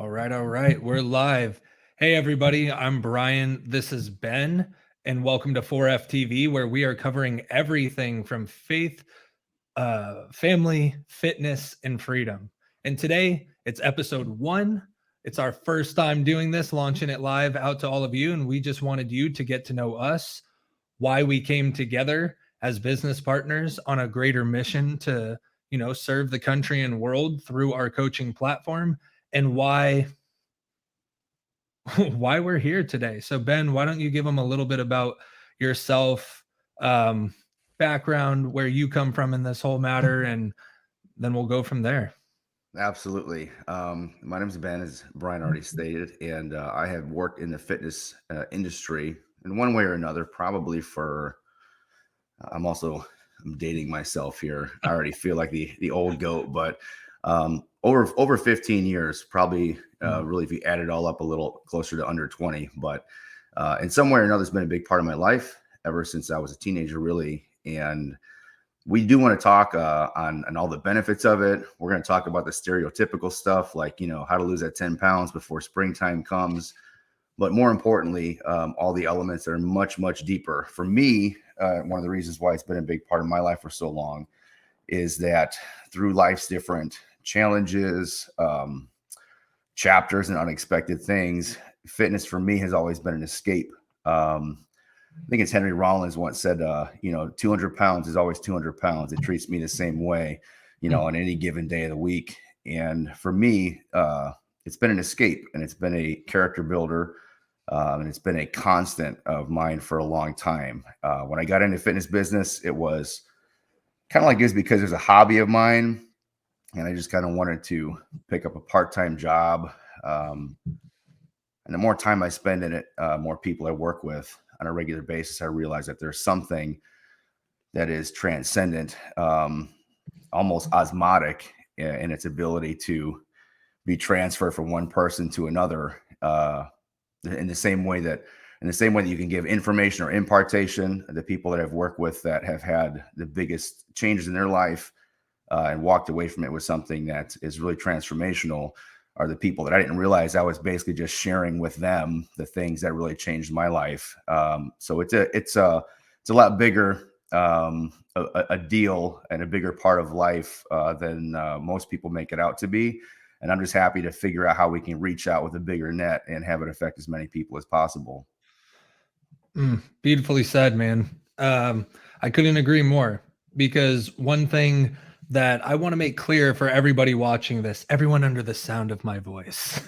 All right, all right. We're live. Hey, everybody. I'm Brian. This is Ben, and welcome to 4FTV, where we are covering everything from faith, family, fitness, and freedom. And today it's episode 1. It's our first time doing this, launching it live out to all of you. And we just wanted you to get to know us, why we came together as business partners on a greater mission to, serve the country and world through our coaching platform, and why why we're here today. So Ben, why don't you give them a little bit about yourself, um, background, where you come from in this whole matter, and then we'll go from there. Absolutely. My name is Ben, as Brian already stated, and I have worked in the fitness industry in one way or another, probably for. I'm dating myself here. I already feel like the old goat, but over 15 years, probably really if you add it all up, a little closer to under 20. But in some way or another, it's been a big part of my life ever since I was a teenager, really, and we do want to talk on all the benefits of it. We're going to talk about the stereotypical stuff, like, how to lose that 10 pounds before springtime comes. But more importantly, all the elements that are much, much deeper. For me, one of the reasons why it's been a big part of my life for so long is that through life's different challenges, chapters, and unexpected things, fitness for me has always been an escape. I think it's Henry Rollins once said, 200 pounds is always 200 pounds. It treats me the same way, on any given day of the week. And for me, it's been an escape, and it's been a character builder, and it's been a constant of mine for a long time. When I got into fitness business, it was kind of like this because there's a hobby of mine, and I just kind of wanted to pick up a part-time job. And the more time I spend in it, more people I work with on a regular basis, I realize that there's something that is transcendent, almost osmotic in its ability to be transferred from one person to another, in the same way that you can give information or impartation. The people that I've worked with that have had the biggest changes in their life and walked away from it with something that is really transformational are the people that I didn't realize I was basically just sharing with them the things that really changed my life. So it's a lot bigger, a deal and a bigger part of life than most people make it out to be. And I'm just happy to figure out how we can reach out with a bigger net and have it affect as many people as possible. Beautifully said, man. I couldn't agree more, because one thing that I want to make clear for everybody watching this, everyone under the sound of my voice,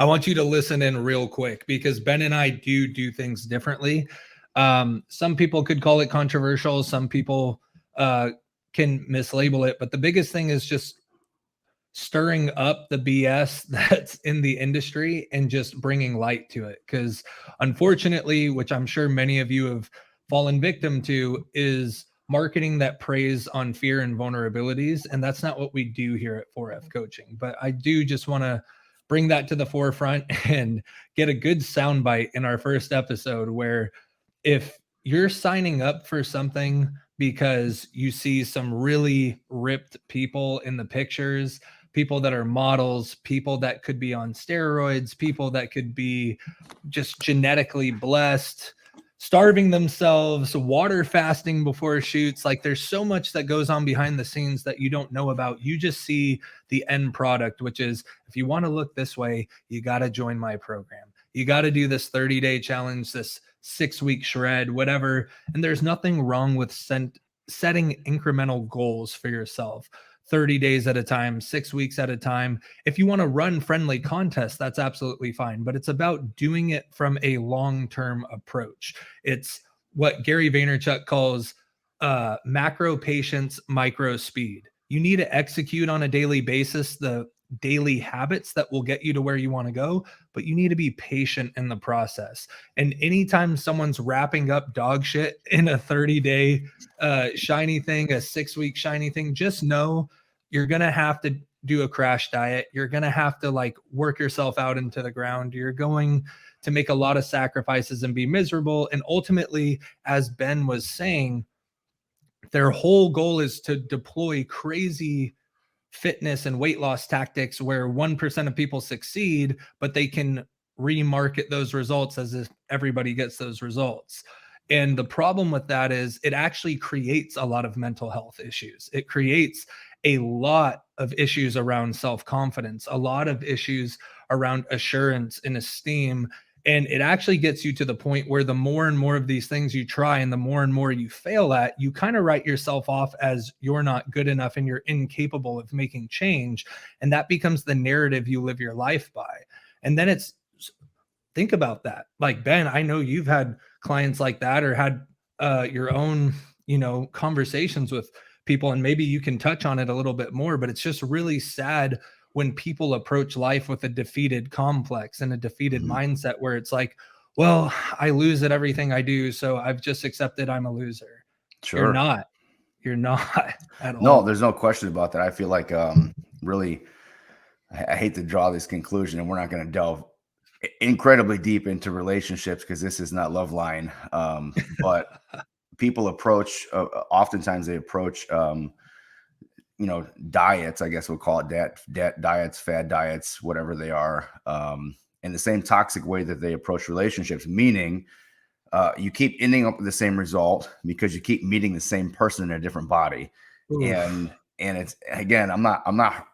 I want you to listen in real quick, because Ben and I do things differently. Some people could call it controversial. Some people can mislabel it. But the biggest thing is just stirring up the BS that's in the industry and just bringing light to it. Because unfortunately, which I'm sure many of you have fallen victim to, is marketing that preys on fear and vulnerabilities. And that's not what we do here at 4F Coaching. But I do just want to bring that to the forefront and get a good soundbite in our first episode, where if you're signing up for something because you see some really ripped people in the pictures, people that are models, people that could be on steroids, people that could be just genetically blessed, starving themselves, water fasting before shoots. Like, there's so much that goes on behind the scenes that you don't know about. You just see the end product, which is, if you want to look this way, you got to join my program. You got to do this 30-day challenge, this 6-week shred, whatever. And there's nothing wrong with setting incremental goals for yourself. 30 days at a time, 6 weeks at a time. If you want to run friendly contests, that's absolutely fine. But it's about doing it from a long-term approach. It's what Gary Vaynerchuk calls macro patience, micro speed. You need to execute on a daily basis the daily habits that will get you to where you want to go, but you need to be patient in the process. And anytime someone's wrapping up dog shit in a 30-day shiny thing, a 6-week shiny thing, just know you're going to have to do a crash diet. You're going to have to work yourself out into the ground. You're going to make a lot of sacrifices and be miserable. And ultimately, as Ben was saying, their whole goal is to deploy crazy fitness and weight loss tactics where 1% of people succeed, but they can remarket those results as if everybody gets those results. And the problem with that is it actually creates a lot of mental health issues. It creates a lot of issues around self-confidence, a lot of issues around assurance and esteem. And it actually gets you to the point where the more and more of these things you try and the more and more you fail at, you kind of write yourself off as you're not good enough and you're incapable of making change. And that becomes the narrative you live your life by. And then think about that. Like, Ben, I know you've had clients like that or had your own, conversations with people, and maybe you can touch on it a little bit more, but it's just really sad when people approach life with a defeated complex and a defeated mindset where it's like, well, I lose at everything I do, so I've just accepted I'm a loser. Sure. You're not at all. No, there's no question about that. I feel like really, I hate to draw this conclusion, and we're not going to delve incredibly deep into relationships because this is not Loveline. But people approach, oftentimes they approach, diets, I guess we'll call it diets, fad diets, whatever they are, in the same toxic way that they approach relationships, meaning you keep ending up with the same result because you keep meeting the same person in a different body. Oof. And it's, again, I'm not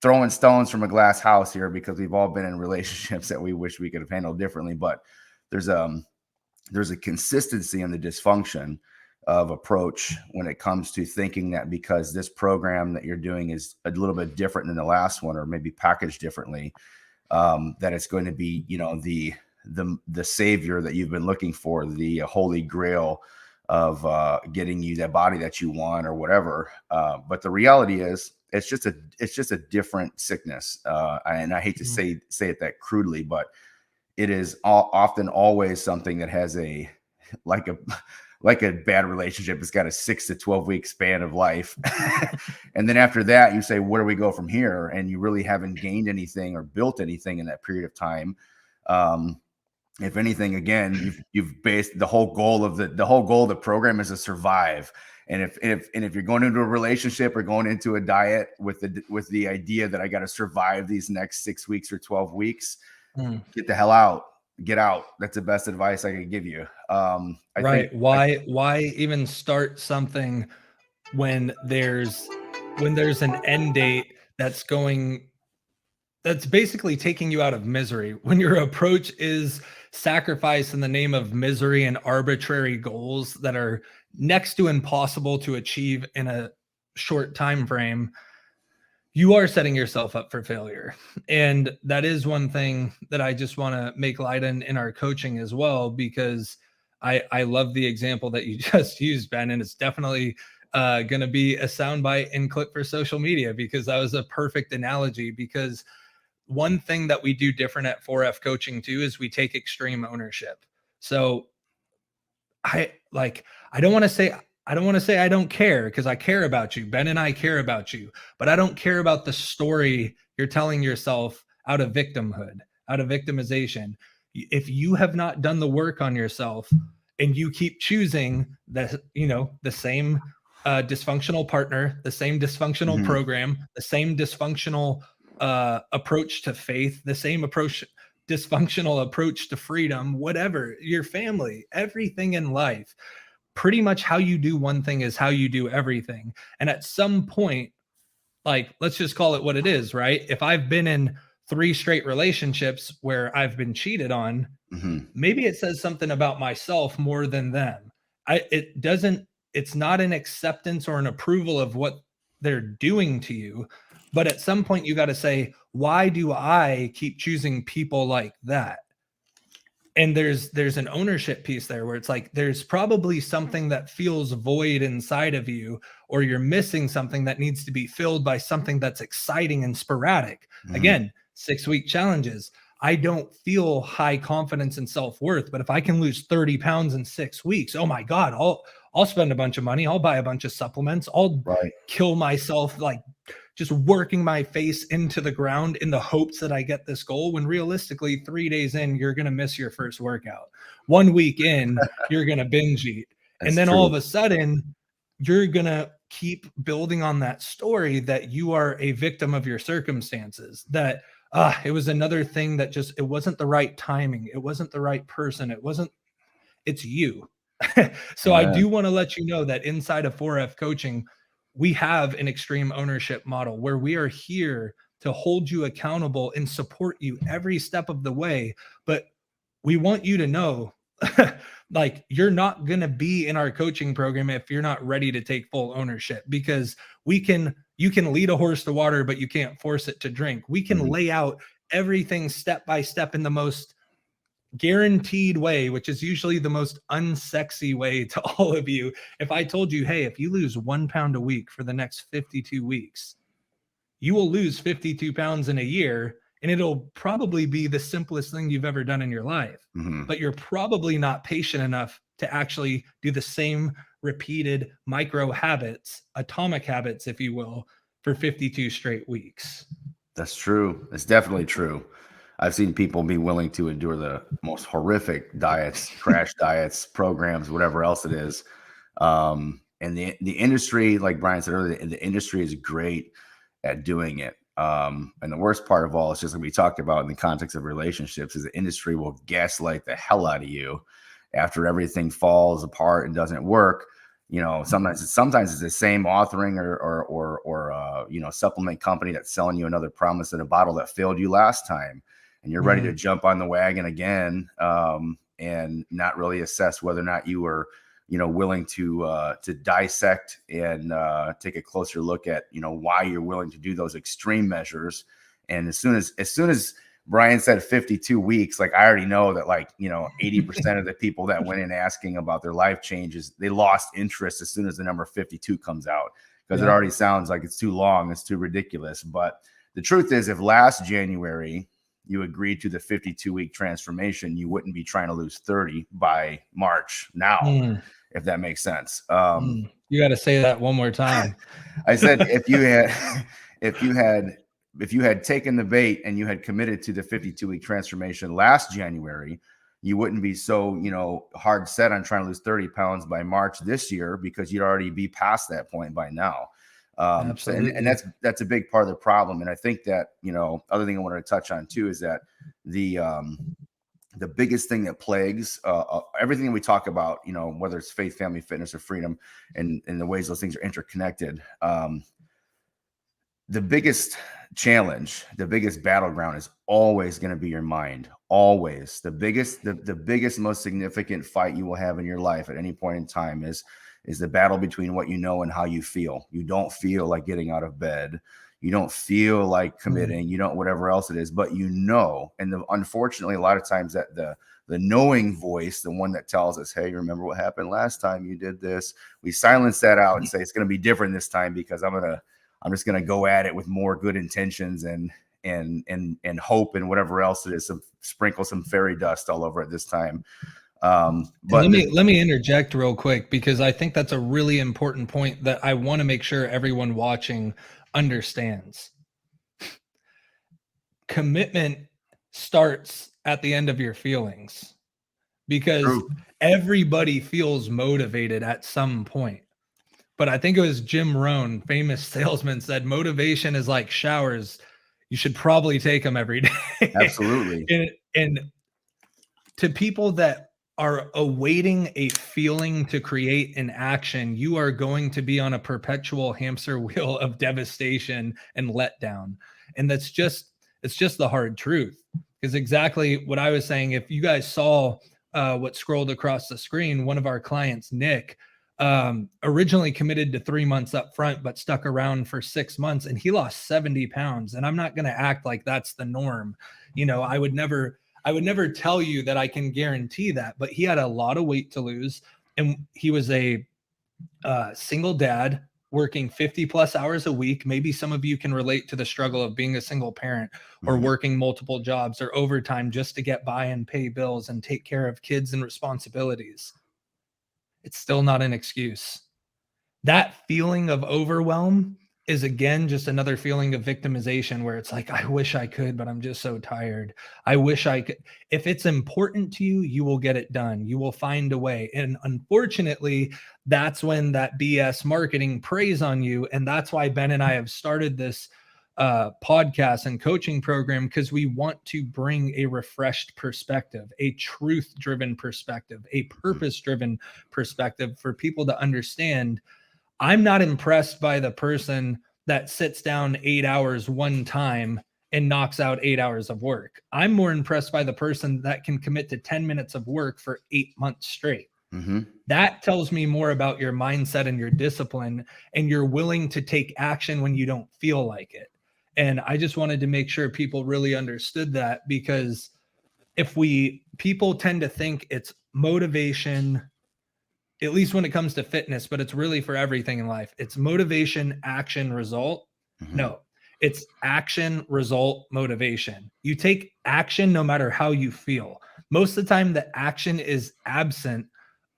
throwing stones from a glass house here because we've all been in relationships that we wish we could have handled differently, but there's a consistency in the dysfunction of approach when it comes to thinking that because this program that you're doing is a little bit different than the last one, or maybe packaged differently, that it's going to be, the savior that you've been looking for, the holy grail of getting you that body that you want or whatever. But the reality is it's just a different sickness. And I hate to say it that crudely, but it is often always something that has like a bad relationship. It's got a 6 to 12 week span of life. And then after that, you say, where do we go from here? And you really haven't gained anything or built anything in that period of time. If anything, again, you've based the whole goal of the program is to survive. And if you're going into a relationship or going into a diet with the idea that I got to survive these next 6 weeks or 12 weeks, get the hell out. Get out. That's the best advice I can give you. Why even start something when there's an end date that's basically taking you out of misery, when your approach is sacrifice in the name of misery and arbitrary goals that are next to impossible to achieve in a short time frame. You are setting yourself up for failure. And that is one thing that I just want to make light in our coaching as well, because I love the example that you just used, Ben, and it's definitely going to be a soundbite and clip for social media, because that was a perfect analogy. Because one thing that we do different at 4F coaching too is we take extreme ownership. So I don't want to say I don't care, because I care about you. Ben and I care about you, but I don't care about the story you're telling yourself out of victimhood, out of victimization. If you have not done the work on yourself and you keep choosing the same dysfunctional partner, the same dysfunctional program, the same dysfunctional approach to faith, the same dysfunctional approach to freedom, whatever, your family, everything in life, pretty much how you do one thing is how you do everything. And at some point, like, let's just call it what it is, right? If I've been in 3 straight relationships where I've been cheated on, maybe it says something about myself more than them. It's not an acceptance or an approval of what they're doing to you. But at some point you got to say, why do I keep choosing people like that? And there's an ownership piece there where it's like, there's probably something that feels void inside of you, or you're missing something that needs to be filled by something that's exciting and sporadic. Again, 6-week challenges. I don't feel high confidence and self-worth, but if I can lose 30 pounds in 6 weeks, oh my God, I'll spend a bunch of money. I'll buy a bunch of supplements. I'll kill myself, like just working my face into the ground in the hopes that I get this goal, when realistically 3 days in, you're going to miss your first workout. 1 week in, you're going to binge eat. And then all of a sudden you're going to keep building on that story that you are a victim of your circumstances, that it was another thing that just, it wasn't the right timing, it wasn't the right person, it's you. So I Amen. do want to let you know that inside of 4F coaching, we have an extreme ownership model where we are here to hold you accountable and support you every step of the way. But we want you to know, like, you're not going to be in our coaching program if you're not ready to take full ownership, because you can lead a horse to water, but you can't force it to drink. We can Mhm. lay out everything step by step in the most guaranteed way, which is usually the most unsexy way to all of you. If I told you, hey, if you lose 1 pound a week for the next 52 weeks, you will lose 52 pounds in a year, and it'll probably be the simplest thing you've ever done in your life. Mhm. But you're probably not patient enough to actually do the same repeated micro habits, atomic habits, if you will, for 52 straight weeks. That's true. It's definitely true. I've seen people be willing to endure the most horrific diets, crash diets, programs, whatever else it is. And the industry, like Brian said earlier, the industry is great at doing it. And the worst part of all is just like we talked about in the context of relationships, is the industry will gaslight the hell out of you after everything falls apart and doesn't work. Sometimes it's the same authoring or supplement company that's selling you another promise in a bottle that failed you last time, and you're ready to jump on the wagon again, and not really assess whether or not you were willing to dissect and take a closer look at why you're willing to do those extreme measures. And as soon as Brian said 52 weeks, like, I already know that 80% of the people that went in asking about their life changes, they lost interest as soon as the number 52 comes out, because it already sounds like it's too long, it's too ridiculous. But the truth is, if last January you agreed to the 52-week transformation, you wouldn't be trying to lose 30 by March now, if that makes sense. You got to say that one more time. I said, if you had taken the bait and you had committed to the 52-week transformation last January, you wouldn't be so hard set on trying to lose 30 pounds by March this year, because you'd already be past that point by now. And that's a big part of the problem. And I think that other thing I wanted to touch on too is that the biggest thing that plagues everything that we talk about, whether it's faith, family, fitness, or freedom, and the ways those things are interconnected. The biggest challenge, the biggest battleground is always going to be your mind. Always. The biggest, most significant fight you will have in your life at any point in time is the battle between what you know and how you feel. You don't feel like getting out of bed. You don't feel like committing. You don't, whatever else it is, but and unfortunately, a lot of times that the knowing voice, the one that tells us, hey, remember what happened last time you did this? We silence that out and say, it's going to be different this time, because I'm just going to go at it with more good intentions and hope and whatever else it is, sprinkle some fairy dust all over it this time. But let me interject real quick, because I think that's a really important point that I want to make sure everyone watching understands. Commitment starts at the end of your feelings, because everybody feels motivated at some point. But I think it was Jim Rohn, famous salesman, said motivation is like showers. You should probably take them every day. Absolutely. And to people that are awaiting a feeling to create an action, you are going to be on a perpetual hamster wheel of devastation and letdown. And it's just the hard truth. Because exactly what I was saying, if you guys saw what scrolled across the screen, one of our clients, Nick, originally committed to 3 months up front, but stuck around for 6 months, and he lost 70 pounds. And I'm not going to act like that's the norm. I would never tell you that I can guarantee that, but he had a lot of weight to lose. And he was a single dad working 50 plus hours a week. Maybe some of you can relate to the struggle of being a single parent, or working multiple jobs or overtime just to get by and pay bills and take care of kids and responsibilities. It's still not an excuse. That feeling of overwhelm is again just another feeling of victimization where it's like, I wish I could, but I'm just so tired. I wish I could. If it's important to you, you will get it done. You will find a way. And unfortunately, that's when that BS marketing preys on you. And that's why Ben and I have started this podcast and coaching program, because we want to bring a refreshed perspective, a truth-driven perspective, a purpose-driven perspective for people to understand. I'm not impressed by the person that sits down 8 hours one time and knocks out 8 hours of work. I'm more impressed by the person that can commit to 10 minutes of work for 8 months straight. Mm-hmm. That tells me more about your mindset and your discipline, and you're willing to take action when you don't feel like it. And I just wanted to make sure people really understood that, because people tend to think it's motivation, at least when it comes to fitness, but it's really for everything in life. It's motivation, action, result. Mm-hmm. No, it's action, result, motivation. You take action no matter how you feel. Most of the time, the action is absent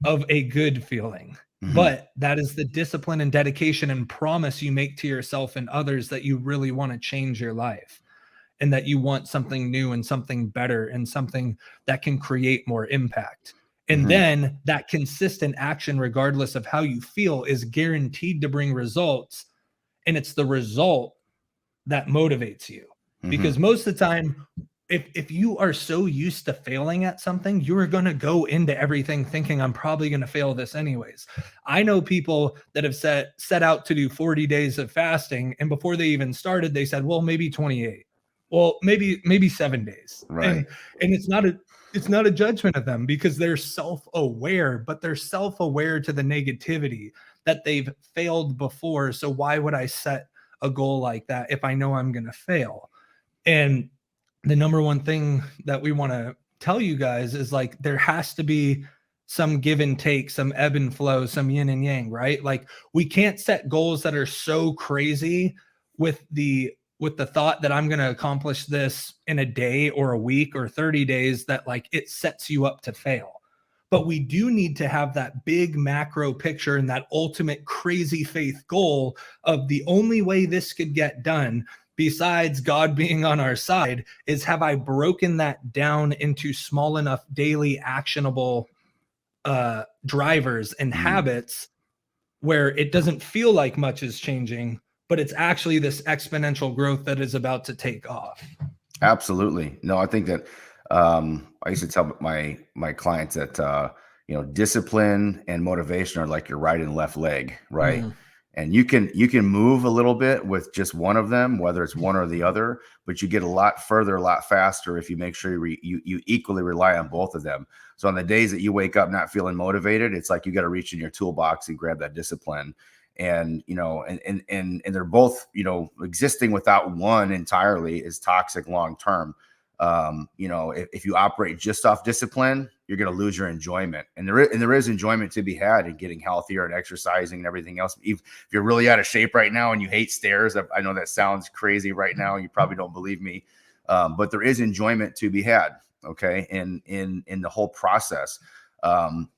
of a good feeling. Mm-hmm. But that is the discipline and dedication and promise you make to yourself and others that you really want to change your life, and that you want something new and something better and something that can create more impact. And mm-hmm. then that consistent action, regardless of how you feel, is guaranteed to bring results. And it's the result that motivates you. Mm-hmm. Because most of the time, if you are so used to failing at something, you're going to go into everything thinking, I'm probably going to fail this anyways. I know people that have set out to do 40 days of fasting, and before they even started, they said, well, maybe 28. Well, maybe 7 days. Right. And it's not a judgment of them, because they're self-aware, but they're self-aware to the negativity that they've failed before. So why would I set a goal like that if I know I'm going to fail? And the number one thing that we want to tell you guys is, like, there has to be some give and take, some ebb and flow, some yin and yang, right? Like, we can't set goals that are so crazy with the thought that I'm going to accomplish this in a day or a week or 30 days that, like, it sets you up to fail. But we do need to have that big macro picture and that ultimate crazy faith goal of the only way this could get done, besides God being on our side, is, have I broken that down into small enough daily actionable drivers and habits where it doesn't feel like much is changing, but it's actually this exponential growth that is about to take off. Absolutely. No, I think that I used to tell my clients that discipline and motivation are like your right and left leg, right? Mm. And you can move a little bit with just one of them, whether it's one or the other, but you get a lot further, a lot faster if you make sure you equally rely on both of them. So on the days that you wake up not feeling motivated, it's like you got to reach in your toolbox and grab that discipline. And and they're both existing without one entirely is toxic long term. If you operate just off discipline, you're going to lose your enjoyment. And there is enjoyment to be had in getting healthier and exercising and everything else. If you're really out of shape right now and you hate stairs, I know that sounds crazy right now. You probably don't believe me, but there is enjoyment to be had. Okay. In the whole process. And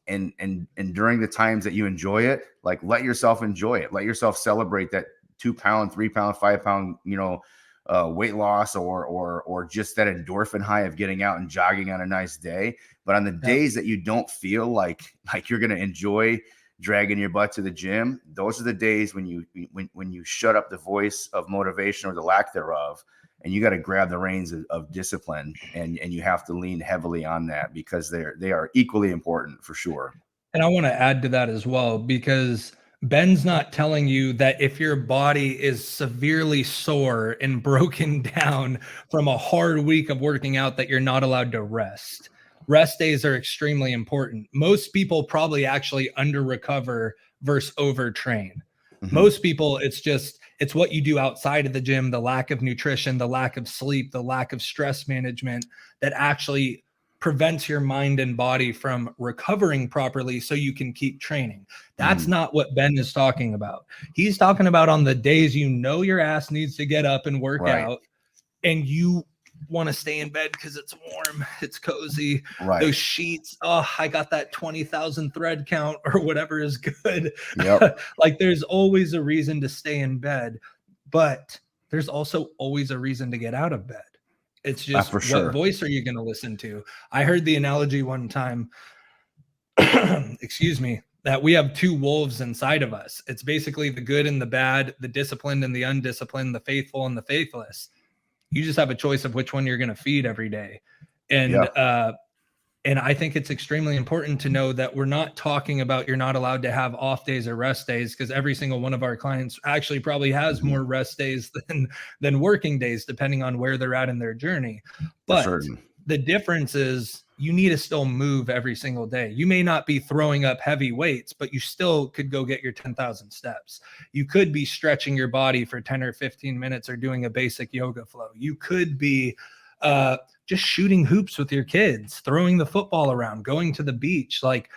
during the times that you enjoy it, like, let yourself enjoy it. Let yourself celebrate that 2 pound, 3 pound, 5 pound, weight loss or just that endorphin high of getting out and jogging on a nice day. But on the days that you don't feel like you're going to enjoy dragging your butt to the gym, those are the days when you shut up the voice of motivation or the lack thereof, and you got to grab the reins of discipline, and you have to lean heavily on that, because they are equally important for sure. And I want to add to that as well, because Ben's not telling you that if your body is severely sore and broken down from a hard week of working out, that you're not allowed to rest. Rest days are extremely important. Most people probably actually under recover versus overtrain. Mm-hmm. Most people, it's what you do outside of the gym, the lack of nutrition, the lack of sleep, the lack of stress management that actually prevents your mind and body from recovering properly so you can keep training. That's not what Ben is talking about. He's talking about on the days your ass needs to get up and work out, and you want to stay in bed because it's warm, it's cozy. Right. Those sheets, I got that 20,000 thread count or whatever is good. Yep. Like, there's always a reason to stay in bed. but there's also always a reason to get out of bed. It's just, For sure. what voice are you going to listen to? I heard the analogy one time, excuse me, that we have two wolves inside of us. It's basically the good and the bad, the disciplined and the undisciplined, the faithful and the faithless. You just have a choice of which one you're going to feed every day. And and I think it's extremely important to know that we're not talking about you're not allowed to have off days or rest days, because every single one of our clients actually probably has more rest days than working days, depending on where they're at in their journey. But the difference is you need to still move every single day. You may not be throwing up heavy weights, but you still could go get your 10,000 steps. You could be stretching your body for 10 or 15 minutes or doing a basic yoga flow. You could be just shooting hoops with your kids, throwing the football around, going to the beach. Like,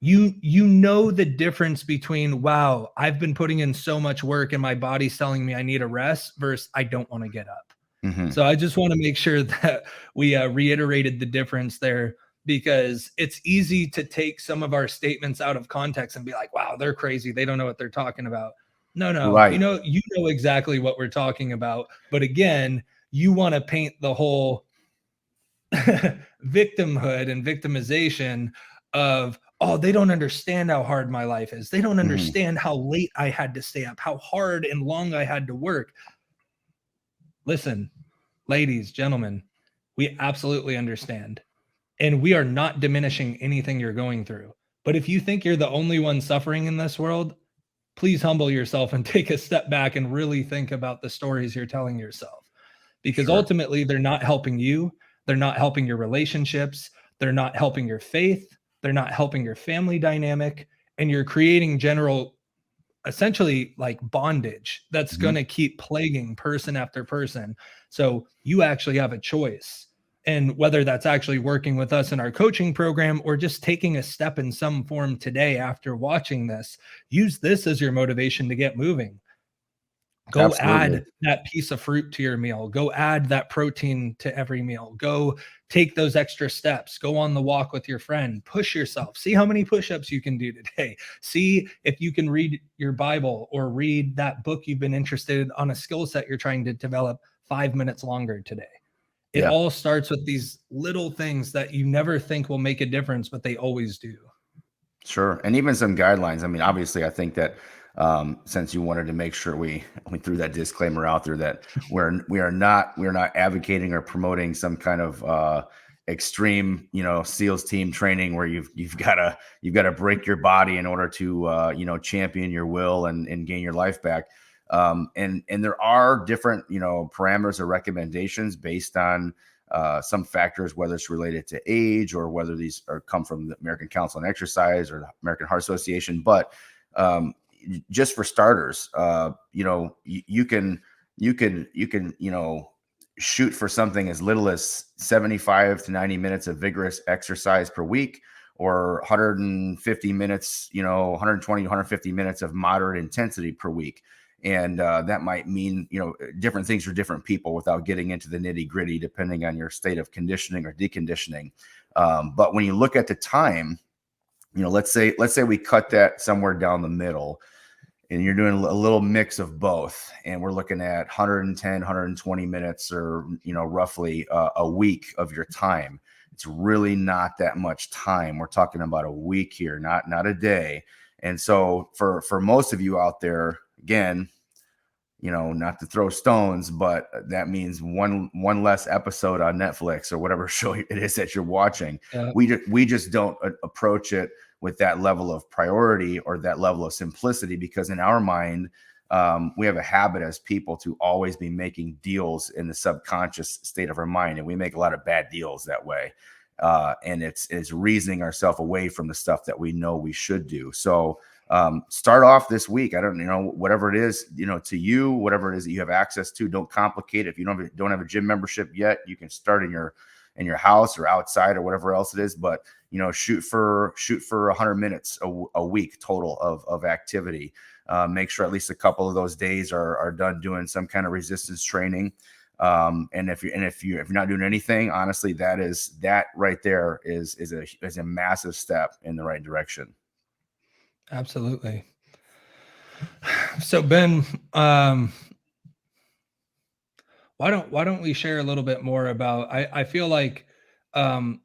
you know the difference between, wow, I've been putting in so much work and my body's telling me I need a rest, versus I don't want to get up. So I just want to make sure that we reiterated the difference there, because it's easy to take some of our statements out of context and be like, wow, they're crazy, they don't know what they're talking about. No, right. you know exactly what we're talking about. But again, you want to paint the whole victimhood and victimization of, oh, they don't understand how hard my life is. They don't understand how late I had to stay up, how hard and long I had to work. Listen, ladies, gentlemen, we absolutely understand. And we are not diminishing anything you're going through. But if you think you're the only one suffering in this world, please humble yourself and take a step back and really think about the stories you're telling yourself. Because ultimately, they're not helping you. They're not helping your relationships. They're not helping your faith. They're not helping your family dynamic. And you're creating essentially like bondage that's going to keep plaguing person after person. So you actually have a choice. And whether that's actually working with us in our coaching program or just taking a step in some form today after watching this, use this as your motivation to get moving. Go add that piece of fruit to your meal. Go add that protein to every meal. Go take those extra steps. Go on the walk with your friend. Push yourself. See how many push-ups you can do today. See if you can read your Bible or read that book you've been interested in on a skill set you're trying to develop 5 minutes longer today. It all starts with these little things that you never think will make a difference, but they always do. Sure. And even some guidelines. I mean, obviously, I think that since you wanted to make sure we threw that disclaimer out there that we are not advocating or promoting some kind of extreme, SEALs team training where you've got to break your body in order to champion your will and gain your life back. And there are different parameters or recommendations based on some factors, whether it's related to age or whether these come from the American Council on Exercise or the American Heart Association. But just for starters, you can shoot for something as little as 75 to 90 minutes of vigorous exercise per week, or 150 minutes, 120 to 150 minutes of moderate intensity per week. And that might mean, different things for different people without getting into the nitty gritty, depending on your state of conditioning or deconditioning. But when you look at the time, let's say we cut that somewhere down the middle and you're doing a little mix of both. And we're looking at 110, 120 minutes or, roughly a week of your time. It's really not that much time. We're talking about a week here, not a day. And so for most of you out there, again, not to throw stones, but that means one less episode on Netflix or whatever show it is that you're watching. We just don't approach it with that level of priority or that level of simplicity, because in our mind, we have a habit as people to always be making deals in the subconscious state of our mind, and we make a lot of bad deals that way. And it's reasoning ourselves away from the stuff that we know we should do. So start off this week. I don't whatever it is, to you, whatever it is that you have access to. Don't complicate it. If you don't have a gym membership yet, you can start in your house or outside or whatever else it is. But shoot for 100 minutes a week total of activity. Make sure at least a couple of those days are done doing some kind of resistance training. And if you're not doing anything, honestly, that right there is a massive step in the right direction. Absolutely. So Ben, why don't we share a little bit more about, I feel like, um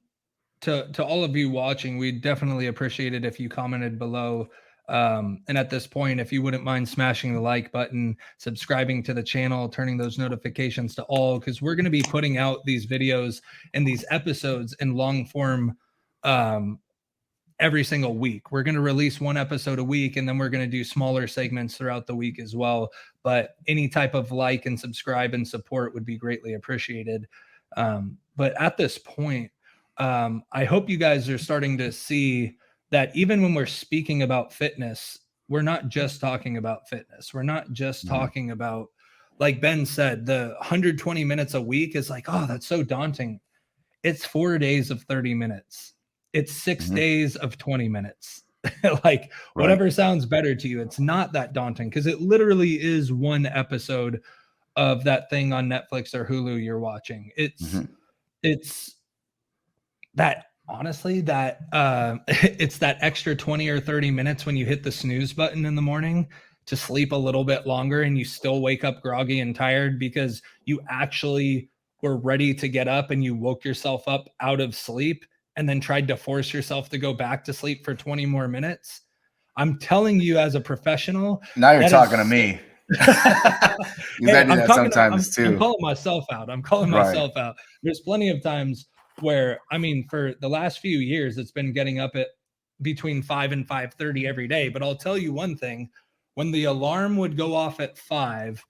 to all of you watching, we'd definitely appreciate it if you commented below. And at this point, if you wouldn't mind smashing the like button, subscribing to the channel, turning those notifications to all, because we're going to be putting out these videos and these episodes in long form every single week. We're going to release one episode a week, and then we're going to do smaller segments throughout the week as well. But any type of like and subscribe and support would be greatly appreciated. But at this point, I hope you guys are starting to see that even when we're speaking about fitness, we're not just talking about fitness. We're not just talking about, like Ben said, the 120 minutes a week is like, oh, that's so daunting. It's 4 days of 30 minutes. It's 6 days of 20 minutes. Like whatever sounds better to you. It's not that daunting because it literally is one episode of that thing on Netflix or Hulu you're watching. It's that, honestly, that it's that extra 20 or 30 minutes when you hit the snooze button in the morning to sleep a little bit longer and you still wake up groggy and tired because you actually were ready to get up and you woke yourself up out of sleep and then tried to force yourself to go back to sleep for 20 more minutes. I'm telling you, as a professional, now you're talking to me. I do that sometimes too. I'm calling myself out. There's plenty of times where, I mean, for the last few years, it's been getting up at between 5 and 5:30 every day. But I'll tell you one thing, when the alarm would go off at 5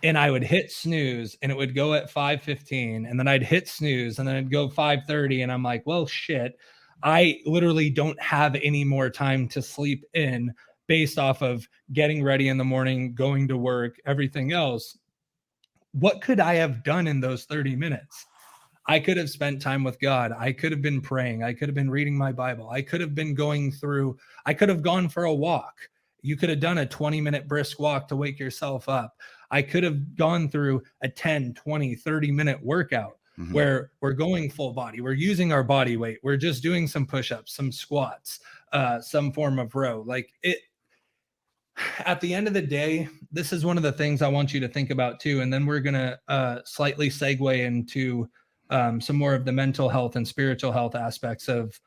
and I would hit snooze and it would go at 5:15 and then I'd hit snooze and then it'd go 5:30 and I'm like, well, shit, I literally don't have any more time to sleep in based off of getting ready in the morning, going to work, everything else. What could I have done in those 30 minutes? I could have spent time with God. I could have been praying. I could have been reading my Bible. I could have been I could have gone for a walk. You could have done a 20-minute brisk walk to wake yourself up. I could have gone through a 10, 20, 30-minute workout where we're going full body. We're using our body weight. We're just doing some push-ups, some squats, some form of row. Like it, at the end of the day, this is one of the things I want you to think about too. And then we're going to slightly segue into some more of the mental health and spiritual health aspects of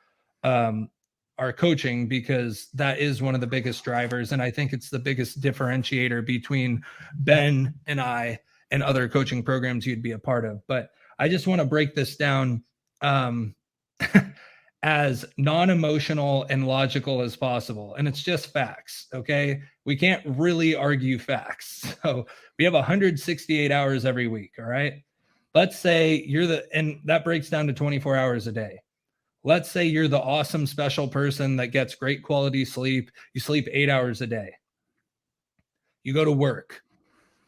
our coaching, because that is one of the biggest drivers. And I think it's the biggest differentiator between Ben and I and other coaching programs you'd be a part of. But I just want to break this down as non-emotional and logical as possible. And it's just facts. Okay. We can't really argue facts. So we have 168 hours every week. All right. Let's say and that breaks down to 24 hours a day. Let's say you're the awesome special person that gets great quality sleep. You sleep 8 hours a day. You go to work,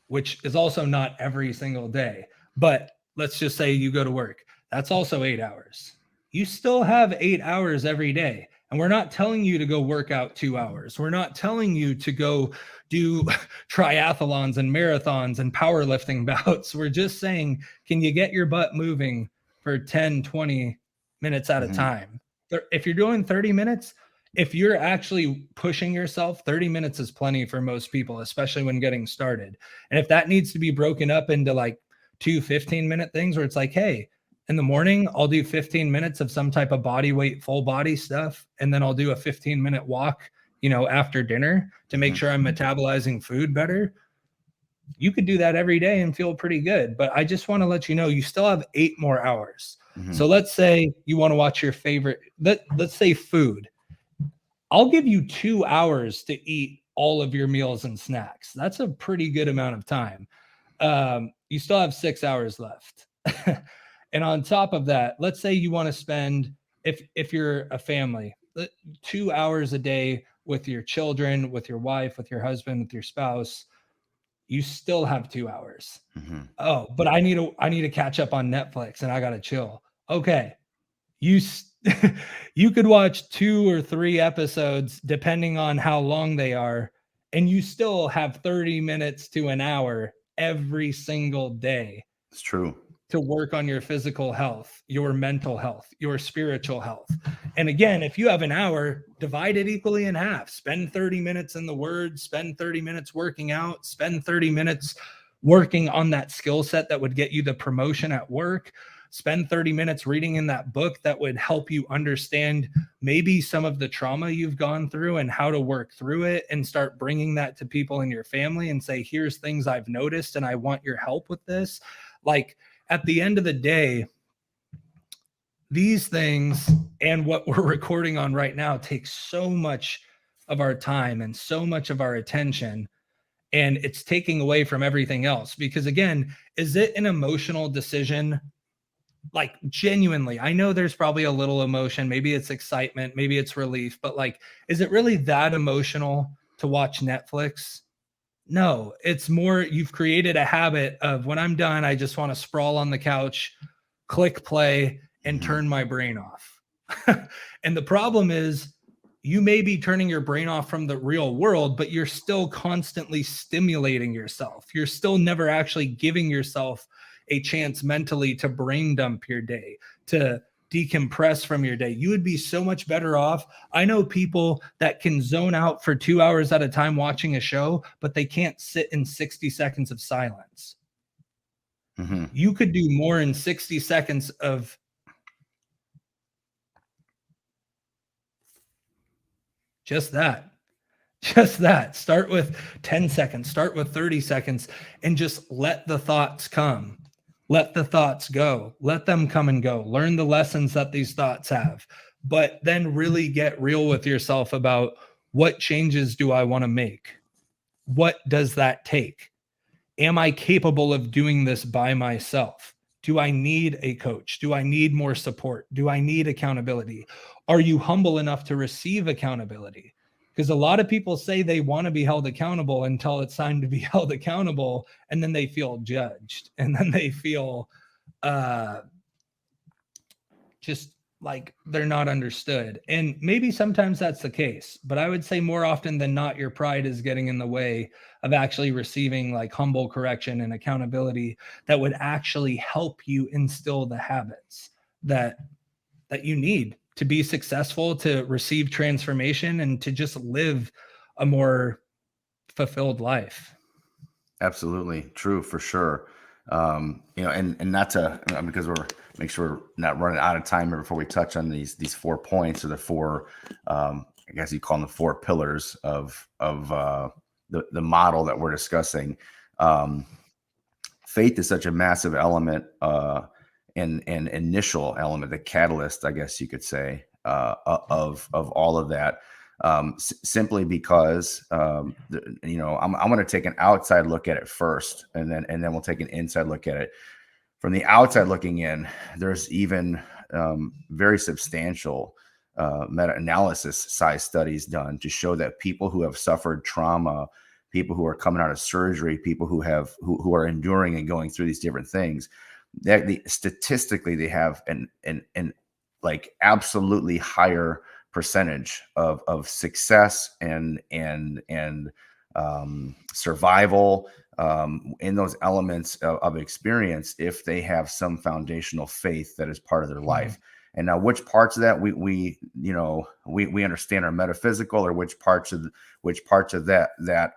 which is also not every single day, but let's just say you go to work. That's also 8 hours. You still have 8 hours every day. And we're not telling you to go work out 2 hours. We're not telling you to go do triathlons and marathons and powerlifting bouts. We're just saying, can you get your butt moving for 10, 20 minutes at a time? If you're doing 30 minutes, if you're actually pushing yourself, 30 minutes is plenty for most people, especially when getting started. And if that needs to be broken up into like 2 15-minute things where it's like, hey, in the morning, I'll do 15 minutes of some type of body weight, full body stuff. And then I'll do a 15-minute walk, after dinner to make sure I'm metabolizing food better. You could do that every day and feel pretty good. But I just want to let you know, you still have 8 more hours. So let's say you want to watch your favorite, let's say food. I'll give you 2 hours to eat all of your meals and snacks. That's a pretty good amount of time. You still have 6 hours left. And on top of that, let's say you want to spend, if you're a family, 2 hours a day with your children, with your wife, with your husband, with your spouse. You still have 2 hours. Oh, but I need to catch up on Netflix and I got to chill. Okay. You could watch 2 or 3 episodes depending on how long they are, and you still have 30 minutes to an hour every single day. It's true. To work on your physical health, your mental health, your spiritual health. And again, if you have an hour, divide it equally in half. Spend 30 minutes in the Word, spend 30 minutes working out, spend 30 minutes working on that skill set that would get you the promotion at work. Spend 30 minutes reading in that book that would help you understand maybe some of the trauma you've gone through and how to work through it, and start bringing that to people in your family and say, here's things I've noticed and I want your help with this. Like, at the end of the day, these things and what we're recording on right now takes so much of our time and so much of our attention, and it's taking away from everything else. Because again, is it an emotional decision? Like, genuinely, I know there's probably a little emotion, maybe it's excitement, maybe it's relief, but like, is it really that emotional to watch Netflix? No, it's more, you've created a habit of, when I'm done, I just want to sprawl on the couch, click play, and turn my brain off. And the problem is, you may be turning your brain off from the real world, but you're still constantly stimulating yourself. You're still never actually giving yourself a chance mentally to brain dump your day, to decompress from your day. You would be so much better off. I know people that can zone out for 2 hours at a time watching a show, but they can't sit in 60 seconds of silence. You could do more in 60 seconds of just that. Start with 10 seconds, start with 30 seconds, and just let the thoughts come. Let the thoughts go. Let them come and go. Learn the lessons that these thoughts have, but then really get real with yourself about, what changes do I want to make? What does that take? Am I capable of doing this by myself? Do I need a coach? Do I need more support? Do I need accountability? Are you humble enough to receive accountability? Because a lot of people say they want to be held accountable until it's time to be held accountable, and then they feel judged, and then they feel just like they're not understood. And maybe sometimes that's the case, but I would say more often than not, your pride is getting in the way of actually receiving like humble correction and accountability that would actually help you instill the habits that you need to be successful, to receive transformation, and to just live a more fulfilled life. Absolutely true, for sure. And not to, because we're make sure we're not running out of time here before we touch on these 4 points, or the 4, I guess you call them the 4 pillars of the model that we're discussing. Faith is such a massive element, and initial element, the catalyst, I guess you could say, of all of that. Simply because, I'm going to take an outside look at it first, and then we'll take an inside look at it. From the outside looking in, there's even very substantial meta-analysis size studies done to show that people who have suffered trauma, people who are coming out of surgery, people who are enduring and going through these different things, that statistically they have an like absolutely higher percentage of success and survival in those elements of experience, if they have some foundational faith that is part of their life. And now, which parts of that we understand are metaphysical, or which parts of that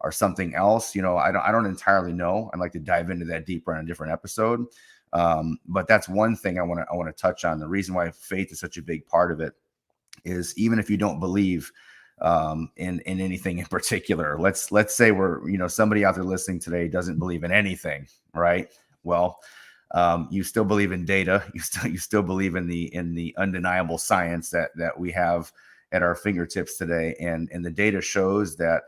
are something else. I don't entirely know. I'd like to dive into that deeper on a different episode. But that's one thing I want to touch on. The reason why faith is such a big part of it is, even if you don't believe in anything in particular, let's say we're, somebody out there listening today doesn't believe in anything, right? Well, you still believe in data. You still believe in the undeniable science that we have at our fingertips today, and the data shows that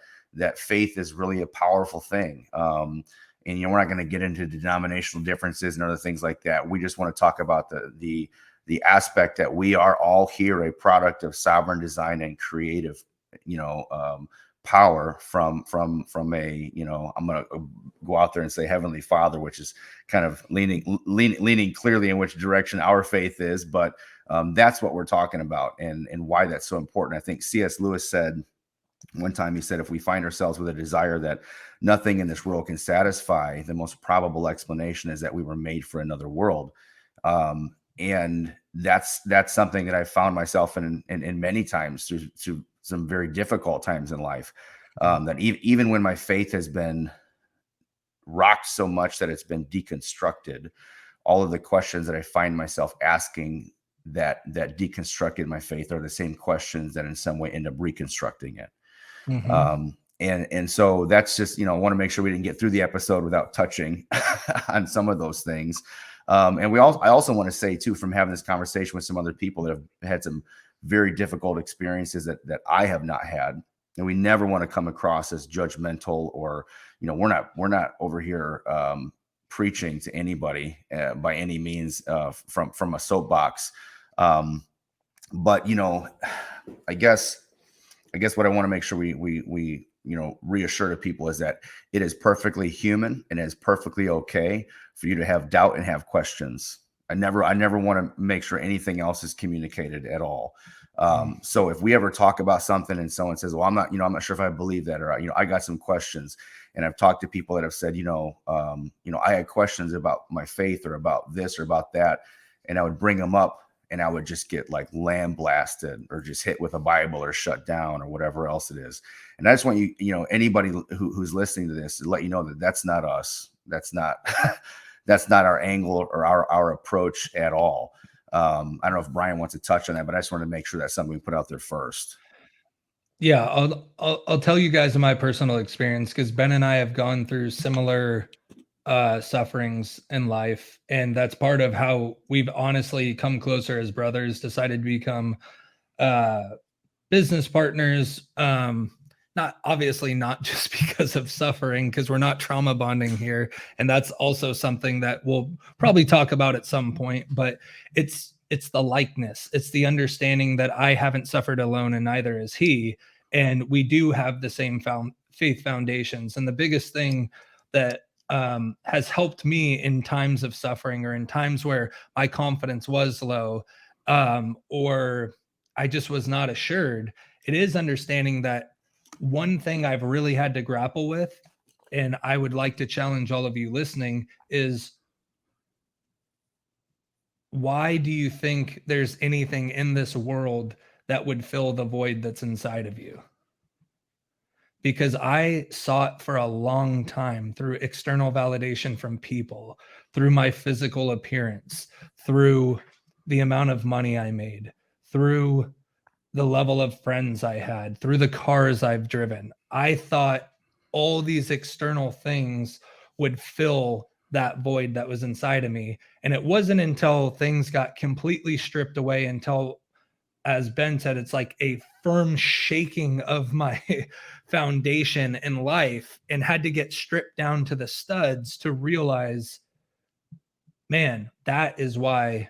faith is really a powerful thing. And we're not going to get into denominational differences and other things like that. We just want to talk about the aspect that we are all here a product of sovereign design and creative, power from a, I'm going to go out there and say Heavenly Father, which is kind of leaning clearly in which direction our faith is. But that's what we're talking about, and why that's so important. I think C.S. Lewis said one time, he said, if we find ourselves with a desire that nothing in this world can satisfy, the most probable explanation is that we were made for another world. And that's something that I found myself in many times through some very difficult times in life. That even when my faith has been rocked so much that it's been deconstructed. All of the questions that I find myself asking that deconstructed my faith are the same questions that in some way end up reconstructing it. Mm-hmm. And so that's just, I want to make sure we didn't get through the episode without touching on some of those things. And I also want to say too, from having this conversation with some other people that have had some very difficult experiences that I have not had, and we never want to come across as judgmental or, we're not over here preaching to anybody by any means from a soapbox. But I guess what I want to make sure we reassure to people is that it is perfectly human and it is perfectly okay for you to have doubt and have questions. I never want to make sure anything else is communicated at all. So if we ever talk about something and someone says, well, I'm not sure if I believe that, or, I got some questions, and I've talked to people that have said, I had questions about my faith or about this or about that. And I would bring them up and I would just get like lambasted or just hit with a Bible or shut down or whatever else it is. And I just want anybody who's listening to this to let you know that that's not us. That's not, that's not our angle or our approach at all. I don't know if Brian wants to touch on that, but I just want to make sure that's something we put out there first. Yeah, I'll tell you guys my personal experience, because Ben and I have gone through similar sufferings in life, and that's part of how we've honestly come closer as brothers, decided to become business partners. Not just because of suffering, because we're not trauma bonding here, and that's also something that we'll probably talk about at some point, but it's the likeness. It's the understanding that I haven't suffered alone and neither is he. And we do have the same faith foundations. And the biggest thing that has helped me in times of suffering or in times where my confidence was low, or I just was not assured, it is understanding that one thing I've really had to grapple with, and I would like to challenge all of you listening, is why do you think there's anything in this world that would fill the void that's inside of you? Because I sought for a long time through external validation from people, through my physical appearance, through the amount of money I made, through the level of friends I had, through the cars I've driven. I thought all these external things would fill that void that was inside of me. And it wasn't until things got completely stripped away, until, as Ben said, it's like a firm shaking of my foundation in life, and had to get stripped down to the studs to realize, man, that is why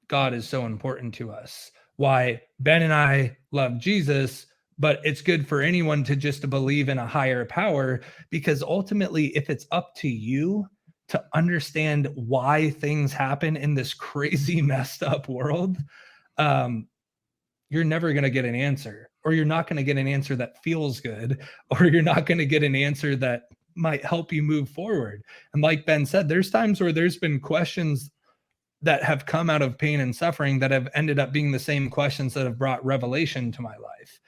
God is so important to us. Why Ben and I love Jesus, but it's good for anyone to just believe in a higher power, because ultimately, if it's up to you to understand why things happen in this crazy, messed up world, you're never going to get an answer, or you're not going to get an answer that feels good, or you're not going to get an answer that might help you move forward. And like Ben said, there's times where there's been questions that have come out of pain and suffering that have ended up being the same questions that have brought revelation to my life.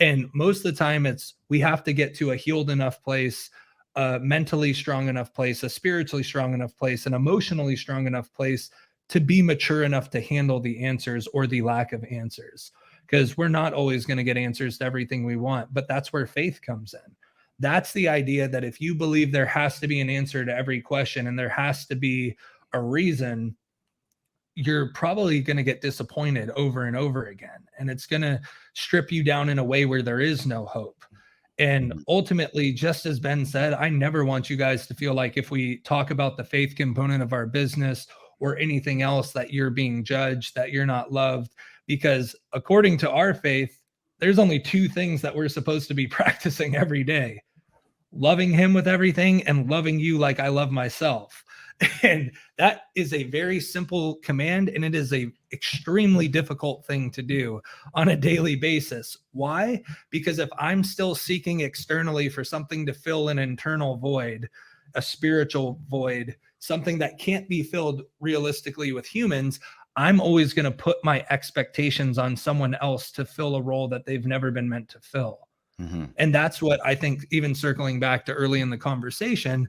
And most of the time we have to get to a healed enough place, a mentally strong enough place, a spiritually strong enough place, an emotionally strong enough place to be mature enough to handle the answers or the lack of answers. Because we're not always going to get answers to everything we want, but that's where faith comes in. That's the idea that if you believe there has to be an answer to every question and there has to be a reason, you're probably going to get disappointed over and over again. And it's going to strip you down in a way where there is no hope. And ultimately, just as Ben said, I never want you guys to feel like if we talk about the faith component of our business or anything else that you're being judged, that you're not loved, because according to our faith, there's only two things that we're supposed to be practicing every day: loving him with everything and loving you like I love myself. And that is a very simple command, and it is a extremely difficult thing to do on a daily basis. Why? Because if I'm still seeking externally for something to fill an internal void, a spiritual void, something that can't be filled realistically with humans, I'm always going to put my expectations on someone else to fill a role that they've never been meant to fill. Mm-hmm. And that's what I think, even circling back to early in the conversation,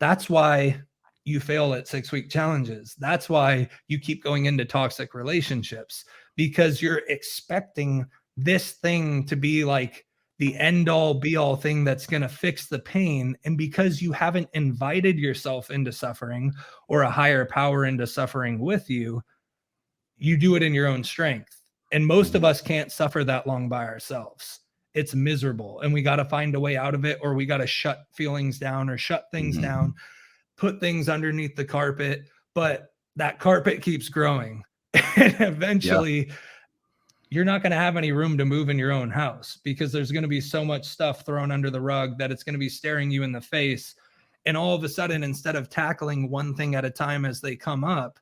That's why you fail at 6-week challenges. That's why you keep going into toxic relationships, because you're expecting this thing to be like the end all be all thing that's going to fix the pain. And because you haven't invited yourself into suffering or a higher power into suffering with you, you do it in your own strength. And most of us can't suffer that long by ourselves. It's miserable, and we got to find a way out of it, or we got to shut feelings down or shut things down, put things underneath the carpet. But that carpet keeps growing, and eventually you're not going to have any room to move in your own house, because there's going to be so much stuff thrown under the rug that it's going to be staring you in the face. And all of a sudden, instead of tackling one thing at a time as they come up,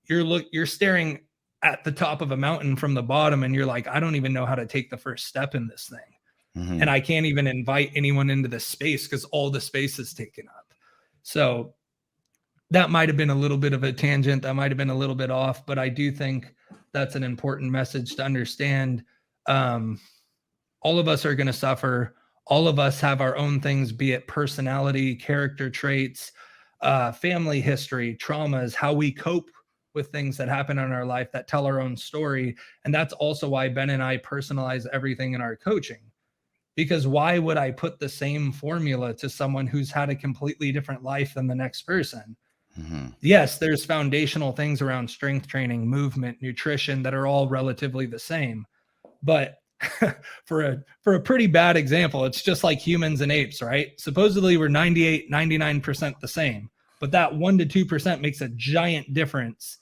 you're staring at the top of a mountain from the bottom, and you're like, I don't even know how to take the first step in this thing. And I can't even invite anyone into this space because all the space is taken up. So that might have been a little bit of a tangent. That might have been a little bit off, but I do think that's an important message to understand. All of us are going to suffer. All of us have our own things, be it personality, character traits, family history, traumas, how we cope with things that happen in our life that tell our own story. And that's also why Ben and I personalize everything in our coaching. Because why would I put the same formula to someone who's had a completely different life than the next person? Yes, there's foundational things around strength training, movement, nutrition that are all relatively the same. But for a pretty bad example, it's just like humans and apes, right? Supposedly we're 98, 99% the same, but that 1 to 2% makes a giant difference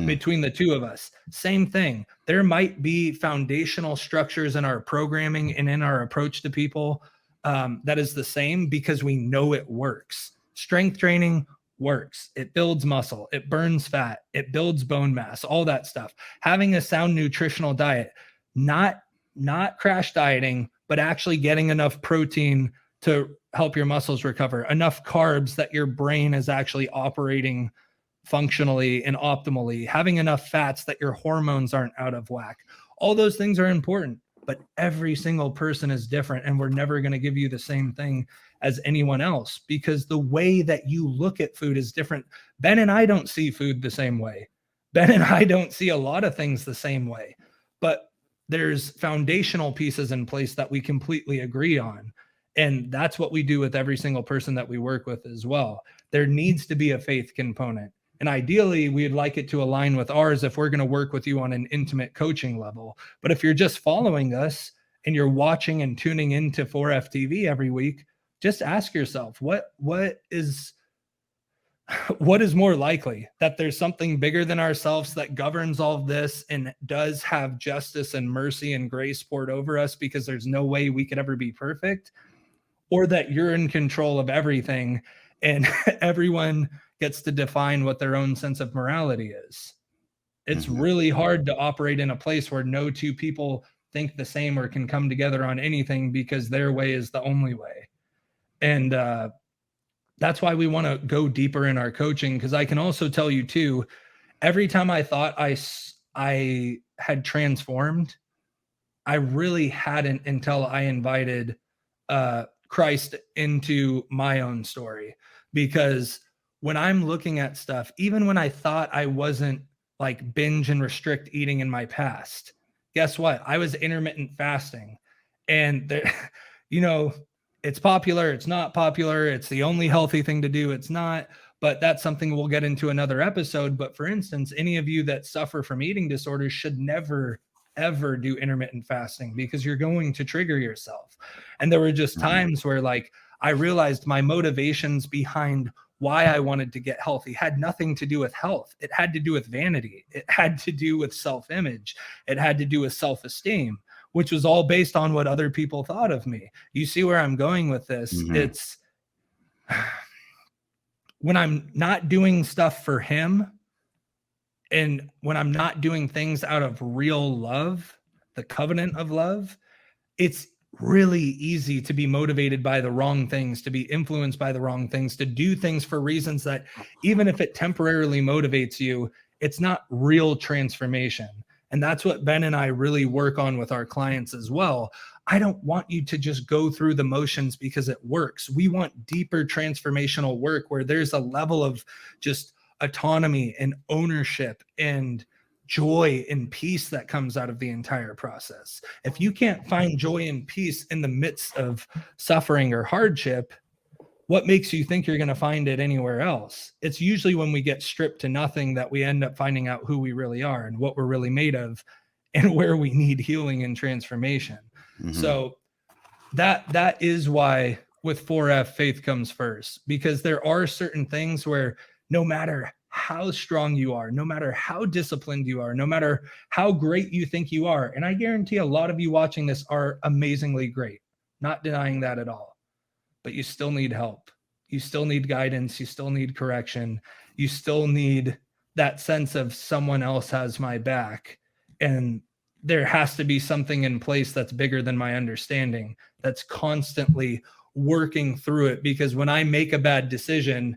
between the two of us. Same thing. There might be foundational structures in our programming and in our approach to people that is the same, because we know it works. Strength training works. It builds muscle. It burns fat. It builds bone mass, all that stuff. Having a sound nutritional diet, not crash dieting, but actually getting enough protein to help your muscles recover, enough carbs that your brain is actually operating functionally and optimally, having enough fats that your hormones aren't out of whack. All those things are important, but every single person is different, and we're never going to give you the same thing as anyone else, because the way that you look at food is different. Ben and I don't see food the same way. Ben and I don't see a lot of things the same way, but there's foundational pieces in place that we completely agree on. And that's what we do with every single person that we work with as well. There needs to be a faith component. And ideally, we'd like it to align with ours if we're going to work with you on an intimate coaching level. But if you're just following us and you're watching and tuning into 4FTV every week, just ask yourself, what is more likely? That there's something bigger than ourselves that governs all of this and does have justice and mercy and grace poured over us, because there's no way we could ever be perfect, or that you're in control of everything and everyone gets to define what their own sense of morality is. It's really hard to operate in a place where no two people think the same or can come together on anything, because their way is the only way. And that's why we want to go deeper in our coaching, because I can also tell you too, every time I thought I had transformed, I really hadn't until I invited Christ into my own story. Because when I'm looking at stuff, even when I thought I wasn't like binge and restrict eating in my past, guess what? I was intermittent fasting. And there, it's popular, it's not popular, it's the only healthy thing to do, it's not, but that's something we'll get into another episode. But for instance, any of you that suffer from eating disorders should never, ever do intermittent fasting, because you're going to trigger yourself. And there were just times where like I realized my motivations behind why I wanted to get healthy had nothing to do with health. It had to do with vanity. It had to do with self-image. It had to do with self-esteem, which was all based on what other people thought of me. You see where I'm going with this? It's when I'm not doing stuff for him, and when I'm not doing things out of real love, the covenant of love, it's really easy to be motivated by the wrong things, to be influenced by the wrong things, to do things for reasons that even if it temporarily motivates you, it's not real transformation. And that's what Ben and I really work on with our clients as well. I don't want you to just go through the motions because it works. We want deeper transformational work where there's a level of just autonomy and ownership and joy and peace that comes out of the entire process. If you can't find joy and peace in the midst of suffering or hardship, what makes you think you're going to find it anywhere else? It's usually when we get stripped to nothing that we end up finding out who we really are and what we're really made of and where we need healing and transformation. Mm-hmm. So that is why with 4F, faith comes first, because there are certain things where no matter how strong you are, no matter how disciplined you are, no matter how great you think you are, and I guarantee a lot of you watching this are amazingly great, not denying that at all, but you still need help. You still need guidance. You still need correction. You still need that sense of someone else has my back. And there has to be something in place that's bigger than my understanding, that's constantly working through it. Because when I make a bad decision,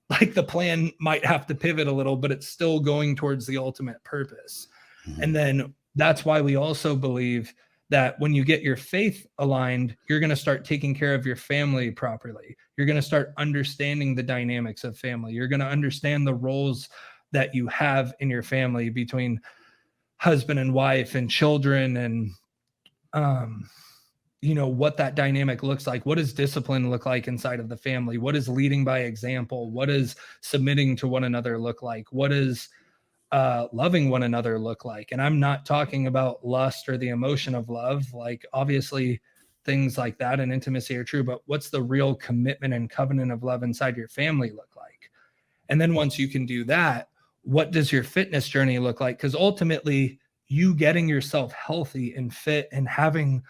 like the plan might have to pivot a little, but it's still going towards the ultimate purpose. Mm-hmm. And then that's why we also believe that when you get your faith aligned, you're going to start taking care of your family properly. You're going to start understanding the dynamics of family. You're going to understand the roles that you have in your family between husband and wife and children, and what that dynamic looks like. What does discipline look like inside of the family? What is leading by example? What is submitting to one another look like? What is loving one another look like? And I'm not talking about lust or the emotion of love. Like, obviously things like that and intimacy are true, but what's the real commitment and covenant of love inside your family look like? And then once you can do that, what does your fitness journey look like? Because ultimately, you getting yourself healthy and fit and having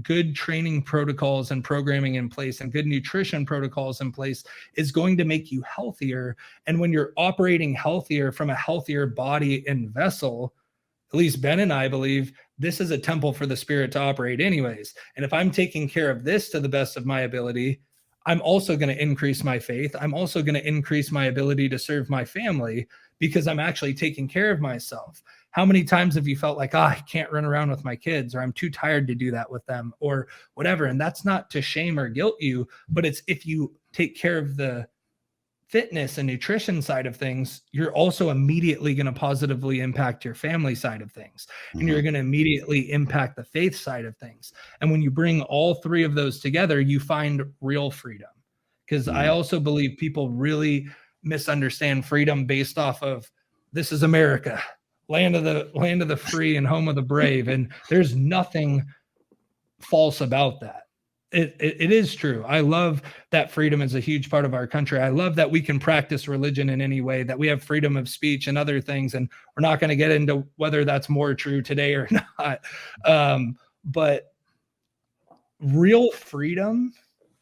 good training protocols and programming in place and good nutrition protocols in place is going to make you healthier. And when you're operating healthier from a healthier body and vessel, at least Ben and I believe this is a temple for the spirit to operate anyways. And if I'm taking care of this to the best of my ability, I'm also going to increase my faith. I'm also going to increase my ability to serve my family because I'm actually taking care of myself. How many times have you felt like, I can't run around with my kids, or I'm too tired to do that with them, or whatever? And that's not to shame or guilt you, but it's if you take care of the fitness and nutrition side of things, you're also immediately going to positively impact your family side of things. And you're going to immediately impact the faith side of things. And when you bring all three of those together, you find real freedom. Because I also believe people really misunderstand freedom based off of, this is America, land of the free and home of the brave. And there's nothing false about that. It is true. I love that freedom is a huge part of our country. I love that we can practice religion in any way, that we have freedom of speech and other things. And we're not going to get into whether that's more true today or not. But real freedom,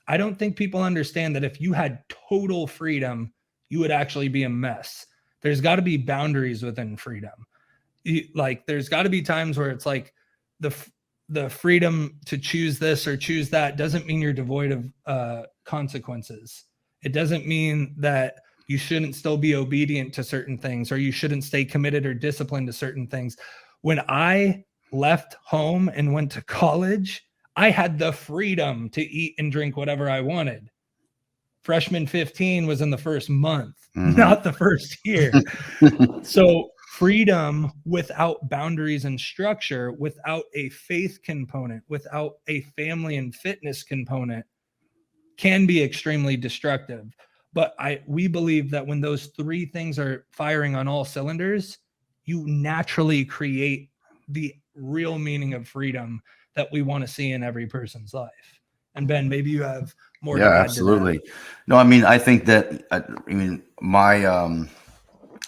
I don't think people understand that if you had total freedom, you would actually be a mess. There's got to be boundaries within freedom. Like, there's got to be times where it's like the freedom to choose this or choose that doesn't mean you're devoid of consequences. It doesn't mean that you shouldn't still be obedient to certain things, or you shouldn't stay committed or disciplined to certain things. When I left home and went to college, I had the freedom to eat and drink whatever I wanted. Freshman 15 was in the first month, not the first year. So freedom without boundaries and structure, without a faith component, without a family and fitness component, can be extremely destructive. But we believe that when those three things are firing on all cylinders, you naturally create the real meaning of freedom that we want to see in every person's life. And Ben, maybe you have more to add absolutely. to that. No, I mean, I think that, my,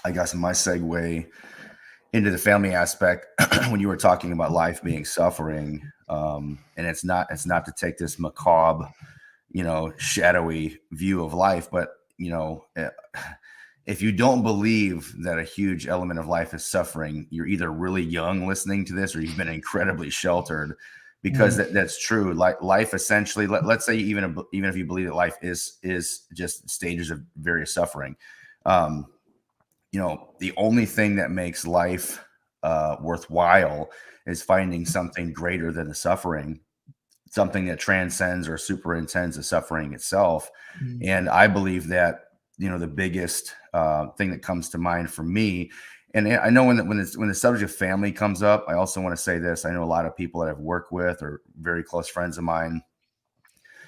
I guess my segue into the family aspect, when you were talking about life being suffering, and it's not to take this macabre, shadowy view of life, but if you don't believe that a huge element of life is suffering, you're either really young listening to this, or you've been incredibly sheltered, because that's true. Like, life essentially, let's say even if you believe that life is just stages of various suffering, the only thing that makes life worthwhile is finding something greater than the suffering, something that transcends or superintends the suffering itself. Mm. And I believe that, the biggest thing that comes to mind for me, and I know when the subject of family comes up, I also want to say this. I know a lot of people that I've worked with or very close friends of mine,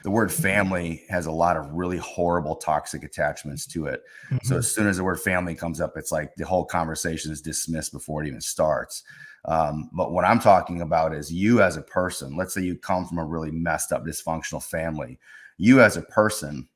the word family has a lot of really horrible toxic attachments to it. So Mhm. as soon as the word family comes up, it's like the whole conversation is dismissed before it even starts. But what I'm talking about is you as a person. Let's say you come from a really messed up dysfunctional family. You as a person,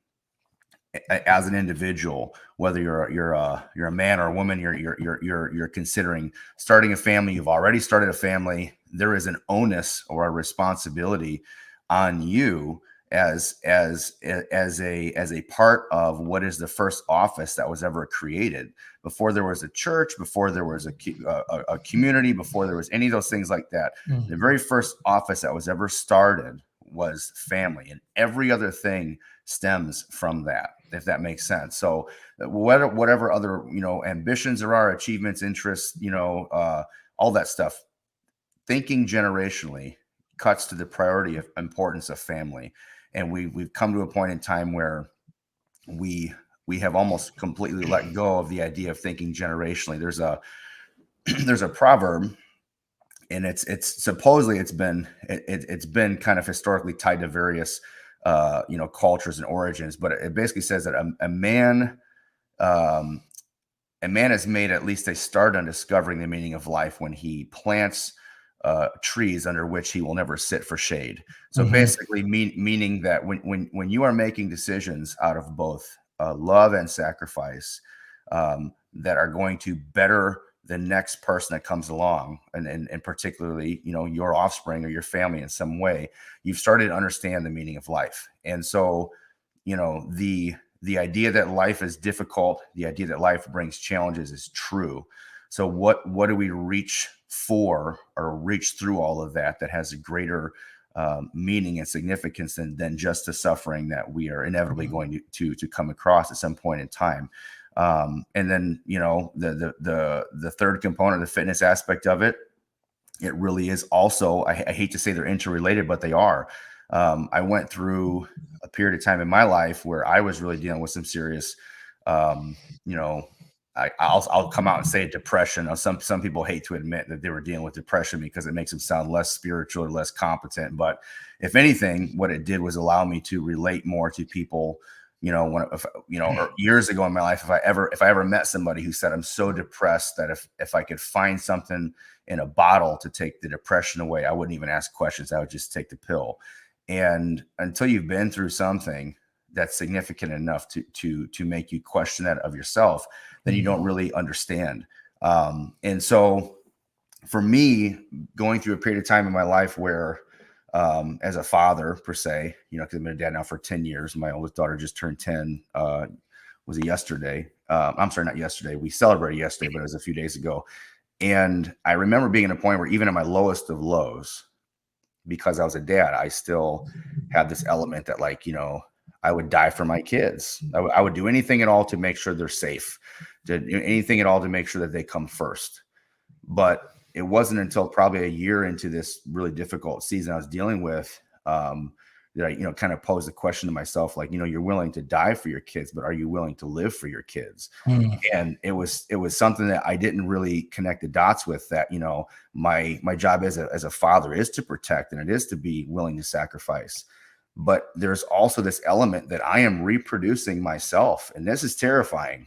as an individual, whether you're a man or a woman, you're considering starting a family. You've already started a family. There is an onus or a responsibility on you as a part of what is the first office that was ever created. Before there was a church, before there was a community, before there was any of those things like that, the Mm. very first office that was ever started was family, and every other thing stems from that, if that makes sense. So whatever other, ambitions there are, achievements, interests, all that stuff, thinking generationally cuts to the priority of importance of family. And we've come to a point in time where we have almost completely let go of the idea of thinking generationally. There's a there's a proverb, and it's supposedly it's been kind of historically tied to various cultures and origins, but it basically says that um, a man has made at least a start on discovering the meaning of life when he plants trees under which he will never sit for shade. So Mhm. basically, meaning that when you are making decisions out of both love and sacrifice, that are going to better the next person that comes along, and particularly, your offspring or your family in some way, you've started to understand the meaning of life. And so, the idea that life is difficult, the idea that life brings challenges is true. So what do we reach for or reach through all of that has a greater meaning and significance than just the suffering that we are inevitably Mhm. going to come across at some point in time. And then, the third component, the fitness aspect of it, it really is also, I hate to say they're interrelated, but they are. I went through a period of time in my life where I was really dealing with some serious, um, you know, I'll come out and say depression. Now, some people hate to admit that they were dealing with depression because it makes them sound less spiritual or less competent. But if anything, what it did was allow me to relate more to people. Or years ago in my life, if I ever met somebody who said, I'm so depressed that if I could find something in a bottle to take the depression away, I wouldn't even ask questions. I would just take the pill. And until you've been through something that's significant enough to make you question that of yourself, then you don't Mhm. really understand. And so for me, going through a period of time in my life where, as a father per se, because I've been a dad now for 10 years. My oldest daughter just turned 10. Was it yesterday? I'm sorry, not yesterday. We celebrated yesterday, but it was a few days ago. And I remember being at a point where even at my lowest of lows, because I was a dad, I still had this element that, like, I would die for my kids. I would do anything at all to make sure they're safe, to do anything at all to make sure that they come first. But it wasn't until probably a year into this really difficult season I was dealing with, that I, kind of posed the question to myself, like, you're willing to die for your kids, but are you willing to live for your kids? Mm. And it was something that I didn't really connect the dots with, that, my job as a father is to protect, and it is to be willing to sacrifice. But there's also this element that I am reproducing myself, and this is terrifying.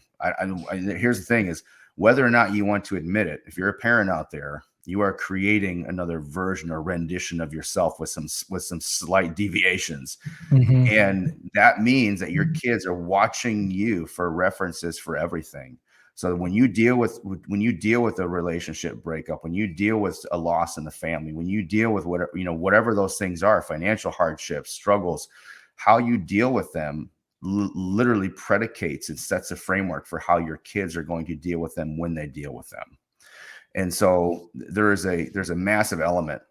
Here's the thing: is whether or not you want to admit it, if you're a parent out there, you are creating another version or rendition of yourself with some slight deviations. Mhm. And that means that your kids are watching you for references for everything. So when you deal with a relationship breakup, when you deal with a loss in the family, when you deal with whatever those things are, financial hardships, struggles, how you deal with them literally predicates and sets a framework for how your kids are going to deal with them when they deal with them. And so there's a massive element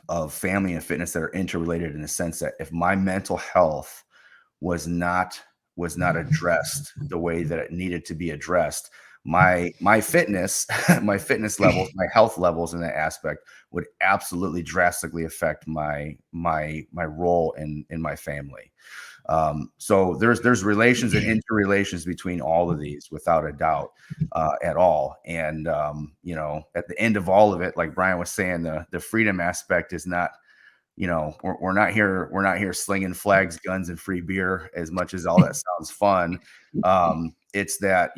of family and fitness that are interrelated, in the sense that if my mental health was not addressed the way that it needed to be addressed, my fitness, my fitness levels, my health levels in that aspect would absolutely drastically affect my role in my family. So there's relations and interrelations between all of these without a doubt, at all. And at the end of all of it, like Brian was saying, the freedom aspect is not, we're not here slinging flags, guns, and free beer, as much as all that sounds fun. It's that,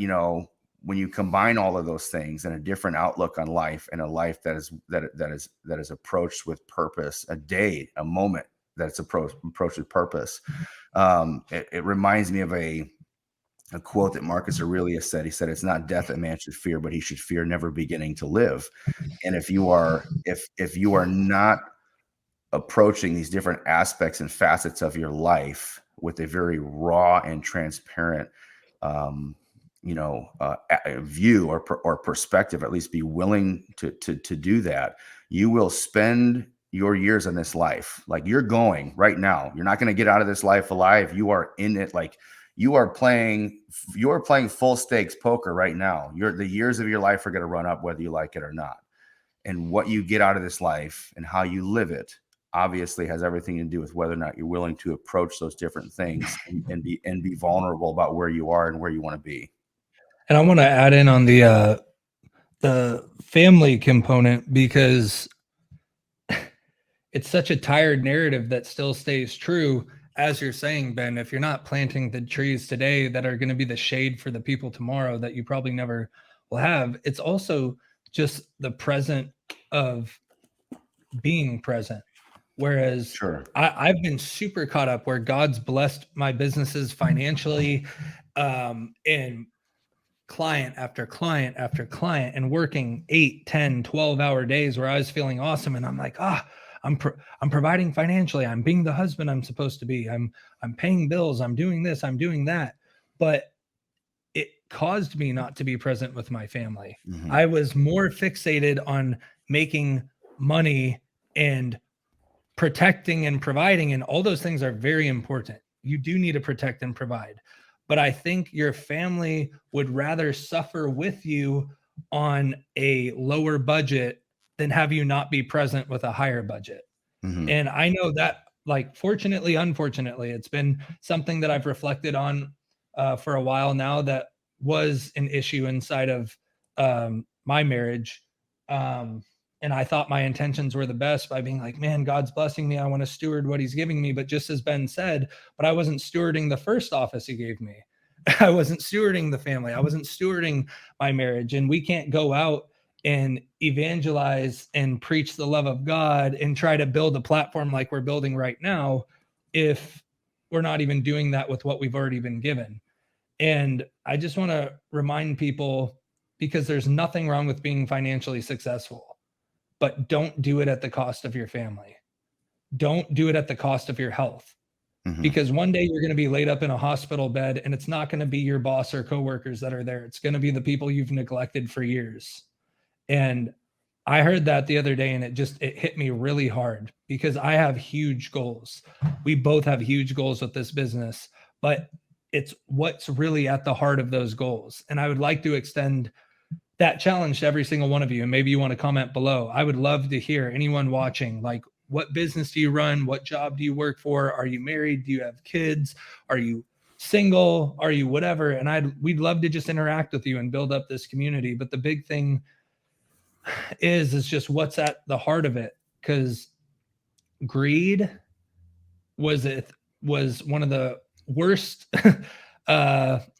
when you combine all of those things and a different outlook on life, and a life that is approached with purpose, a moment that's approached with purpose. It reminds me of a quote that Marcus Aurelius said. He said, "It's not death that man should fear, but he should fear never beginning to live." And if you are not approaching these different aspects and facets of your life with a very raw and transparent view or perspective, at least be willing to do that, you will spend your years in this life like you're going right now. You're not going to get out of this life alive. You are in it, like you are playing full stakes poker right now. The years of your life are going to run up whether you like it or not. And what you get out of this life and how you live it obviously has everything to do with whether or not you're willing to approach those different things and be vulnerable about where you are and where you want to be. And I want to add in on the family component, because it's such a tired narrative that still stays true. As you're saying, Ben, if you're not planting the trees today that are going to be the shade for the people tomorrow that you probably never will have, it's also just the present of being present. Whereas Sure. I've been super caught up where God's blessed my businesses financially, and client after client after client, and working 8, 10, 12-hour days where I was feeling awesome. And I'm like, I'm providing financially. I'm being the husband I'm supposed to be. I'm paying bills. I'm doing this. I'm doing that. But it caused me not to be present with my family. Mm-hmm. I was more fixated on making money and protecting and providing, and all those things are very important. You do need to protect and provide. But I think your family would rather suffer with you on a lower budget than have you not be present with a higher budget. Mm-hmm. And I know that, like, fortunately, unfortunately, it's been something that I've reflected on for a while now, that was an issue inside of my marriage. And I thought my intentions were the best by being like, man, God's blessing me. I want to steward what he's giving me. But just as Ben said, but I wasn't stewarding the first office he gave me. I wasn't stewarding the family. I wasn't stewarding my marriage. And we can't go out and evangelize and preach the love of God and try to build a platform like we're building right now if we're not even doing that with what we've already been given. And I just want to remind people, because there's nothing wrong with being financially successful, but don't do it at the cost of your family. Don't do it at the cost of your health. Mm-hmm. Because one day you're going to be laid up in a hospital bed, and it's not going to be your boss or coworkers that are there. It's going to be the people you've neglected for years. And I heard that the other day, and it hit me really hard, because I have huge goals. We both have huge goals with this business, but it's what's really at the heart of those goals. And I would like to extend that challenge to every single one of you. And maybe you want to comment below. I would love to hear anyone watching, like, what business do you run? What job do you work for? Are you married? Do you have kids? Are you single? Are you whatever? And we'd love to just interact with you and build up this community. But the big thing is just what's at the heart of it. Because greed was one of the worst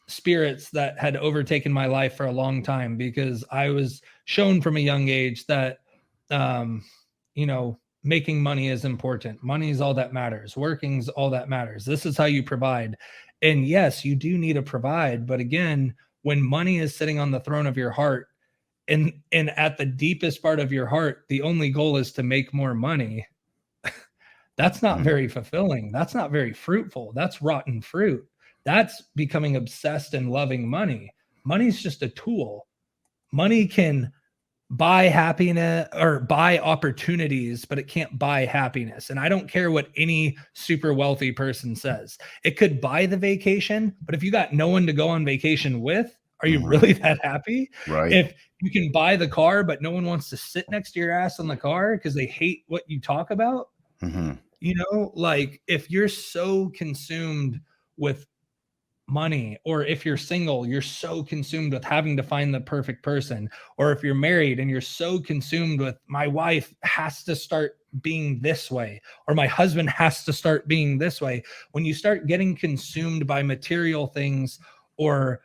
spirits that had overtaken my life for a long time, because I was shown from a young age that, making money is important. Money is all that matters. Working's all that matters. This is how you provide. And yes, you do need to provide. But again, when money is sitting on the throne of your heart, and at the deepest part of your heart, the only goal is to make more money, that's not very fulfilling. That's not very fruitful. That's rotten fruit. That's becoming obsessed and loving money. Money's just a tool. Money can buy happiness or buy opportunities, but it can't buy happiness. And I don't care what any super wealthy person says. It could buy the vacation, but if you got no one to go on vacation with, Are you really that happy? Right. If you can buy the car, but no one wants to sit next to your ass on the car because they hate what you talk about, you know, like if you're so consumed with money, or if you're single, you're so consumed with having to find the perfect person, or if you're married and you're so consumed with my wife has to start being this way, or my husband has to start being this way, when you start getting consumed by material things or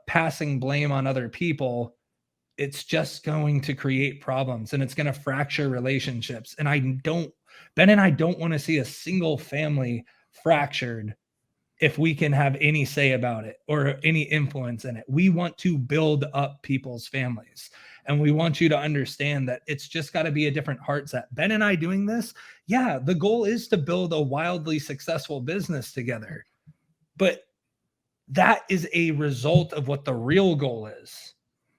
passing blame on other people, it's just going to create problems and it's going to fracture relationships. And Ben and I don't want to see a single family fractured if we can have any say about it or any influence in it. We want to build up people's families. And we want you to understand that it's just got to be a different heart set. Ben and I doing this, yeah, the goal is to build a wildly successful business together. But that is a result of what the real goal is.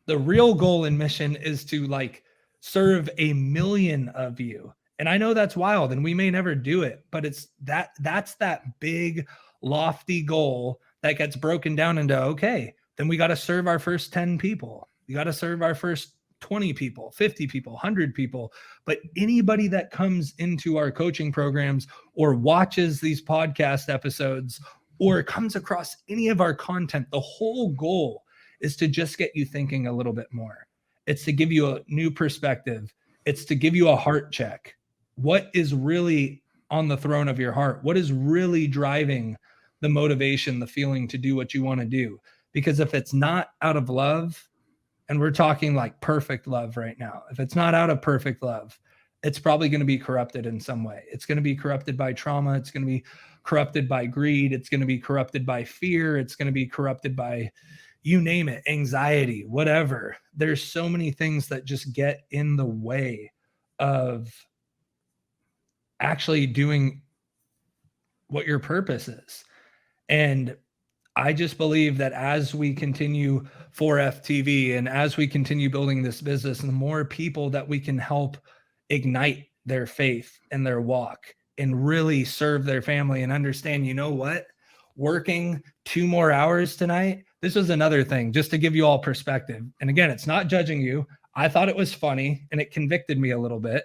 The real goal and mission is to like serve 1 million of you. And I know that's wild and we may never do it, but that's that big lofty goal that gets broken down into, okay, then we got to serve our first 10 people. We got to serve our first 20 people, 50 people, 100 people. But anybody that comes into our coaching programs or watches these podcast episodes or comes across any of our content, the whole goal is to just get you thinking a little bit more. It's to give you a new perspective. It's to give you a heart check. What is really on the throne of your heart? What is really driving the motivation, the feeling to do what you want to do? Because if it's not out of love, and we're talking like perfect love right now, if it's not out of perfect love, it's probably going to be corrupted in some way. It's going to be corrupted by trauma. It's going to be corrupted by greed. It's going to be corrupted by fear. It's going to be corrupted by, you name it, anxiety, whatever. There's so many things that just get in the way of actually doing what your purpose is. And I just believe that as we continue 4FTV and as we continue building this business, and the more people that we can help ignite their faith and their walk and really serve their family and understand, you know what, working 2 more hours tonight, this was another thing, just to give you all perspective. And again, it's not judging you. I thought it was funny and it convicted me a little bit.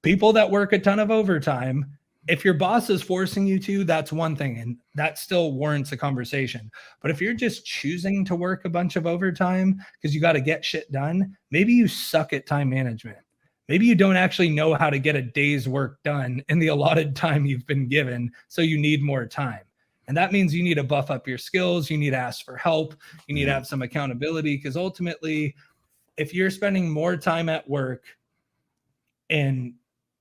People that work a ton of overtime, if your boss is forcing you to, that's one thing, and that still warrants a conversation. But if you're just choosing to work a bunch of overtime because you got to get shit done, maybe you suck at time management. Maybe you don't actually know how to get a day's work done in the allotted time you've been given, so you need more time. And that means you need to buff up your skills. You need to ask for help. You need to have some accountability, because ultimately, if you're spending more time at work and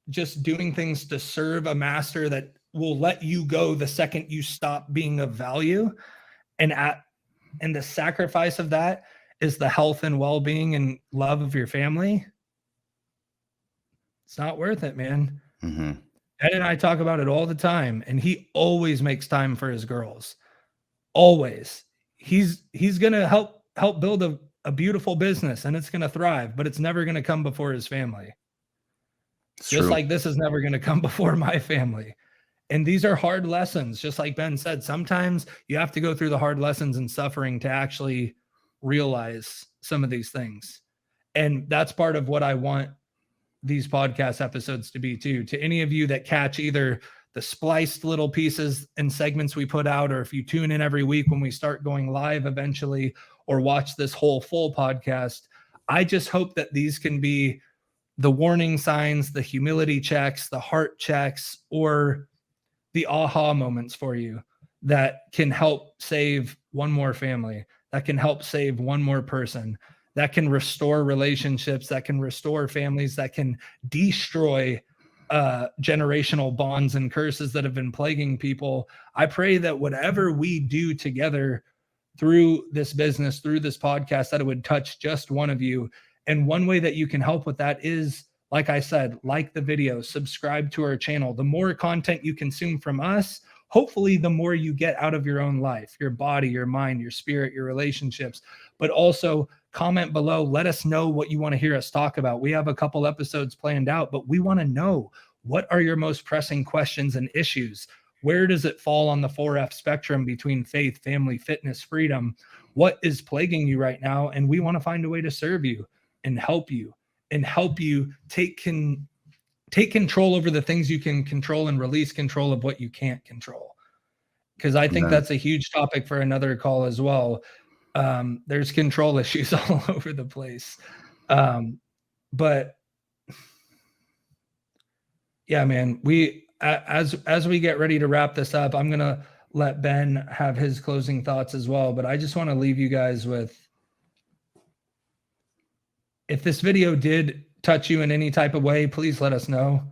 just doing things to serve a master that will let you go the second you stop being of value, and the sacrifice of that is the health and well-being and love of your family, it's not worth it, man. Ed and I talk about it all the time, and he always makes time for his girls. Always. He's gonna help build a beautiful business, and it's gonna thrive, but it's never gonna come before his family. Just like this is never going to come before my family. And these are hard lessons. Just like Ben said, sometimes you have to go through the hard lessons and suffering to actually realize some of these things. And that's part of what I want these podcast episodes to be too. To any of you that catch either the spliced little pieces and segments we put out, or if you tune in every week when we start going live eventually, or watch this whole full podcast, I just hope that these can be the warning signs, the humility checks, the heart checks, or the aha moments for you that can help save one more family, that can help save one more person, that can restore relationships, that can restore families, that can destroy generational bonds and curses that have been plaguing people. I pray that whatever we do together through this business, through this podcast, that it would touch just one of you. And one way that you can help with that is, like I said, like the video, subscribe to our channel. The more content you consume from us, hopefully the more you get out of your own life, your body, your mind, your spirit, your relationships. But also comment below. Let us know what you want to hear us talk about. We have a couple episodes planned out, but we want to know, what are your most pressing questions and issues? Where does it fall on the 4F spectrum between faith, family, fitness, freedom? What is plaguing you right now? And we want to find a way to serve you and help you take control over the things you can control and release control of what you can't control. Because I think that's a huge topic for another call as well. There's control issues all over the place. But yeah, man, as we get ready to wrap this up, I'm going to let Ben have his closing thoughts as well. But I just want to leave you guys with, if this video did touch you in any type of way, please let us know.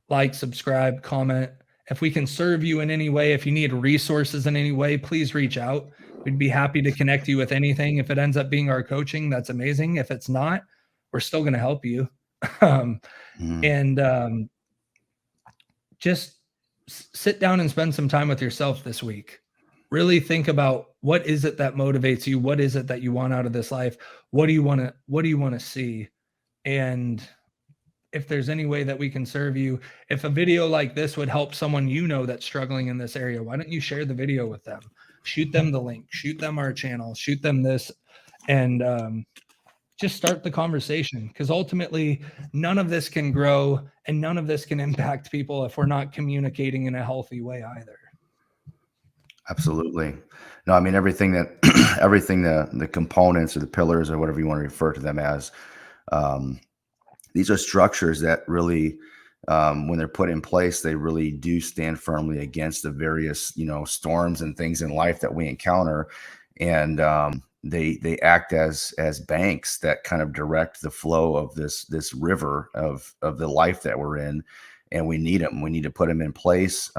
Like, subscribe, comment. If we can serve you in any way, if you need resources in any way, please reach out. We'd be happy to connect you with anything. If it ends up being our coaching, that's amazing. If it's not, we're still going to help you. Just sit down and spend some time with yourself this week. Really think about, what is it that motivates you? What is it that you want out of this life? What do you want to see? And if there's any way that we can serve you, if a video like this would help someone that's struggling in this area, why don't you share the video with them? Shoot them the link, shoot them our channel, shoot them this, and just start the conversation. Because ultimately, none of this can grow and none of this can impact people if we're not communicating in a healthy way either. Absolutely. No, I mean, everything the components or the pillars or whatever you want to refer to them as, these are structures that really, when they're put in place, they really do stand firmly against the various, storms and things in life that we encounter. And they act as banks that kind of direct the flow of this river of the life that we're in. And we need them. We need to put them in place.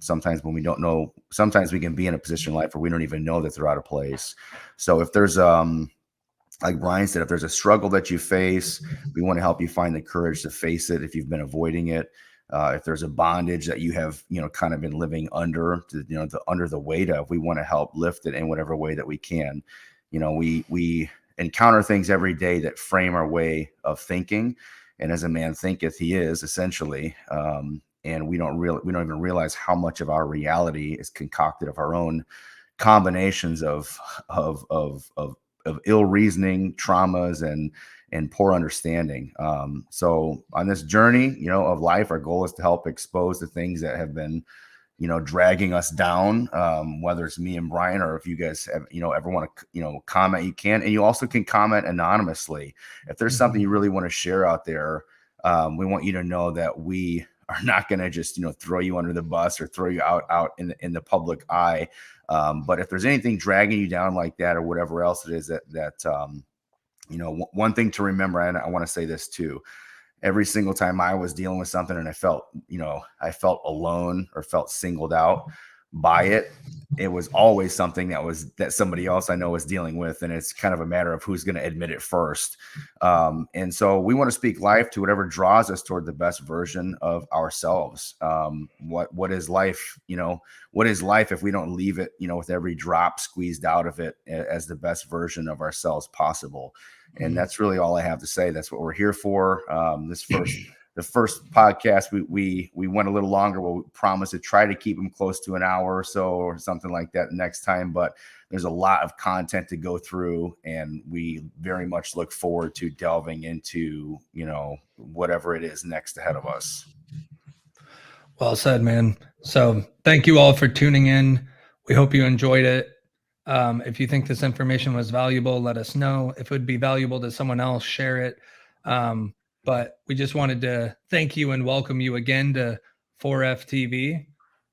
Sometimes when we don't know, sometimes we can be in a position in life where we don't even know that they're out of place. So if there's, like Brian said, if there's a struggle that you face, we want to help you find the courage to face it if you've been avoiding it. If there's a bondage that you have, kind of been living under, under the weight of, we want to help lift it in whatever way that we can. We encounter things every day that frame our way of thinking. And as a man thinketh, he is, essentially. And we don't even realize how much of our reality is concocted of our own combinations of ill reasoning, traumas, and poor understanding. So on this journey, of life, our goal is to help expose the things that have been, dragging us down, whether it's me and Brian, or if you guys have, ever want to, comment, you can. And you also can comment anonymously. If there's something you really want to share out there, we want you to know that we are not going to just, throw you under the bus or throw you out in the public eye. But if there's anything dragging you down like that, or whatever else it is that one thing to remember, and I want to say this too, every single time I was dealing with something and I felt alone or felt singled out by it, it was always something that somebody else I know was dealing with. And it's kind of a matter of who's going to admit it first. And so we want to speak life to whatever draws us toward the best version of ourselves. What is life? What is life if we don't leave it, with every drop squeezed out of it as the best version of ourselves possible? And that's really all I have to say. That's what we're here for. The first podcast, we went a little longer. We'll promise to try to keep them close to an hour or so, or something like that next time. But there's a lot of content to go through, and we very much look forward to delving into, whatever it is next ahead of us. Well said, man. So thank you all for tuning in. We hope you enjoyed it. If you think this information was valuable, let us know. If it would be valuable to someone else, share it. But we just wanted to thank you and welcome you again to 4F TV,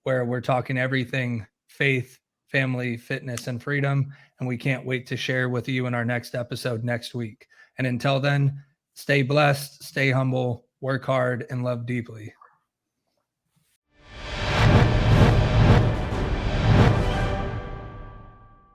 where we're talking everything faith, family, fitness, and freedom. And we can't wait to share with you in our next episode next week. And until then, stay blessed, stay humble, work hard, and love deeply.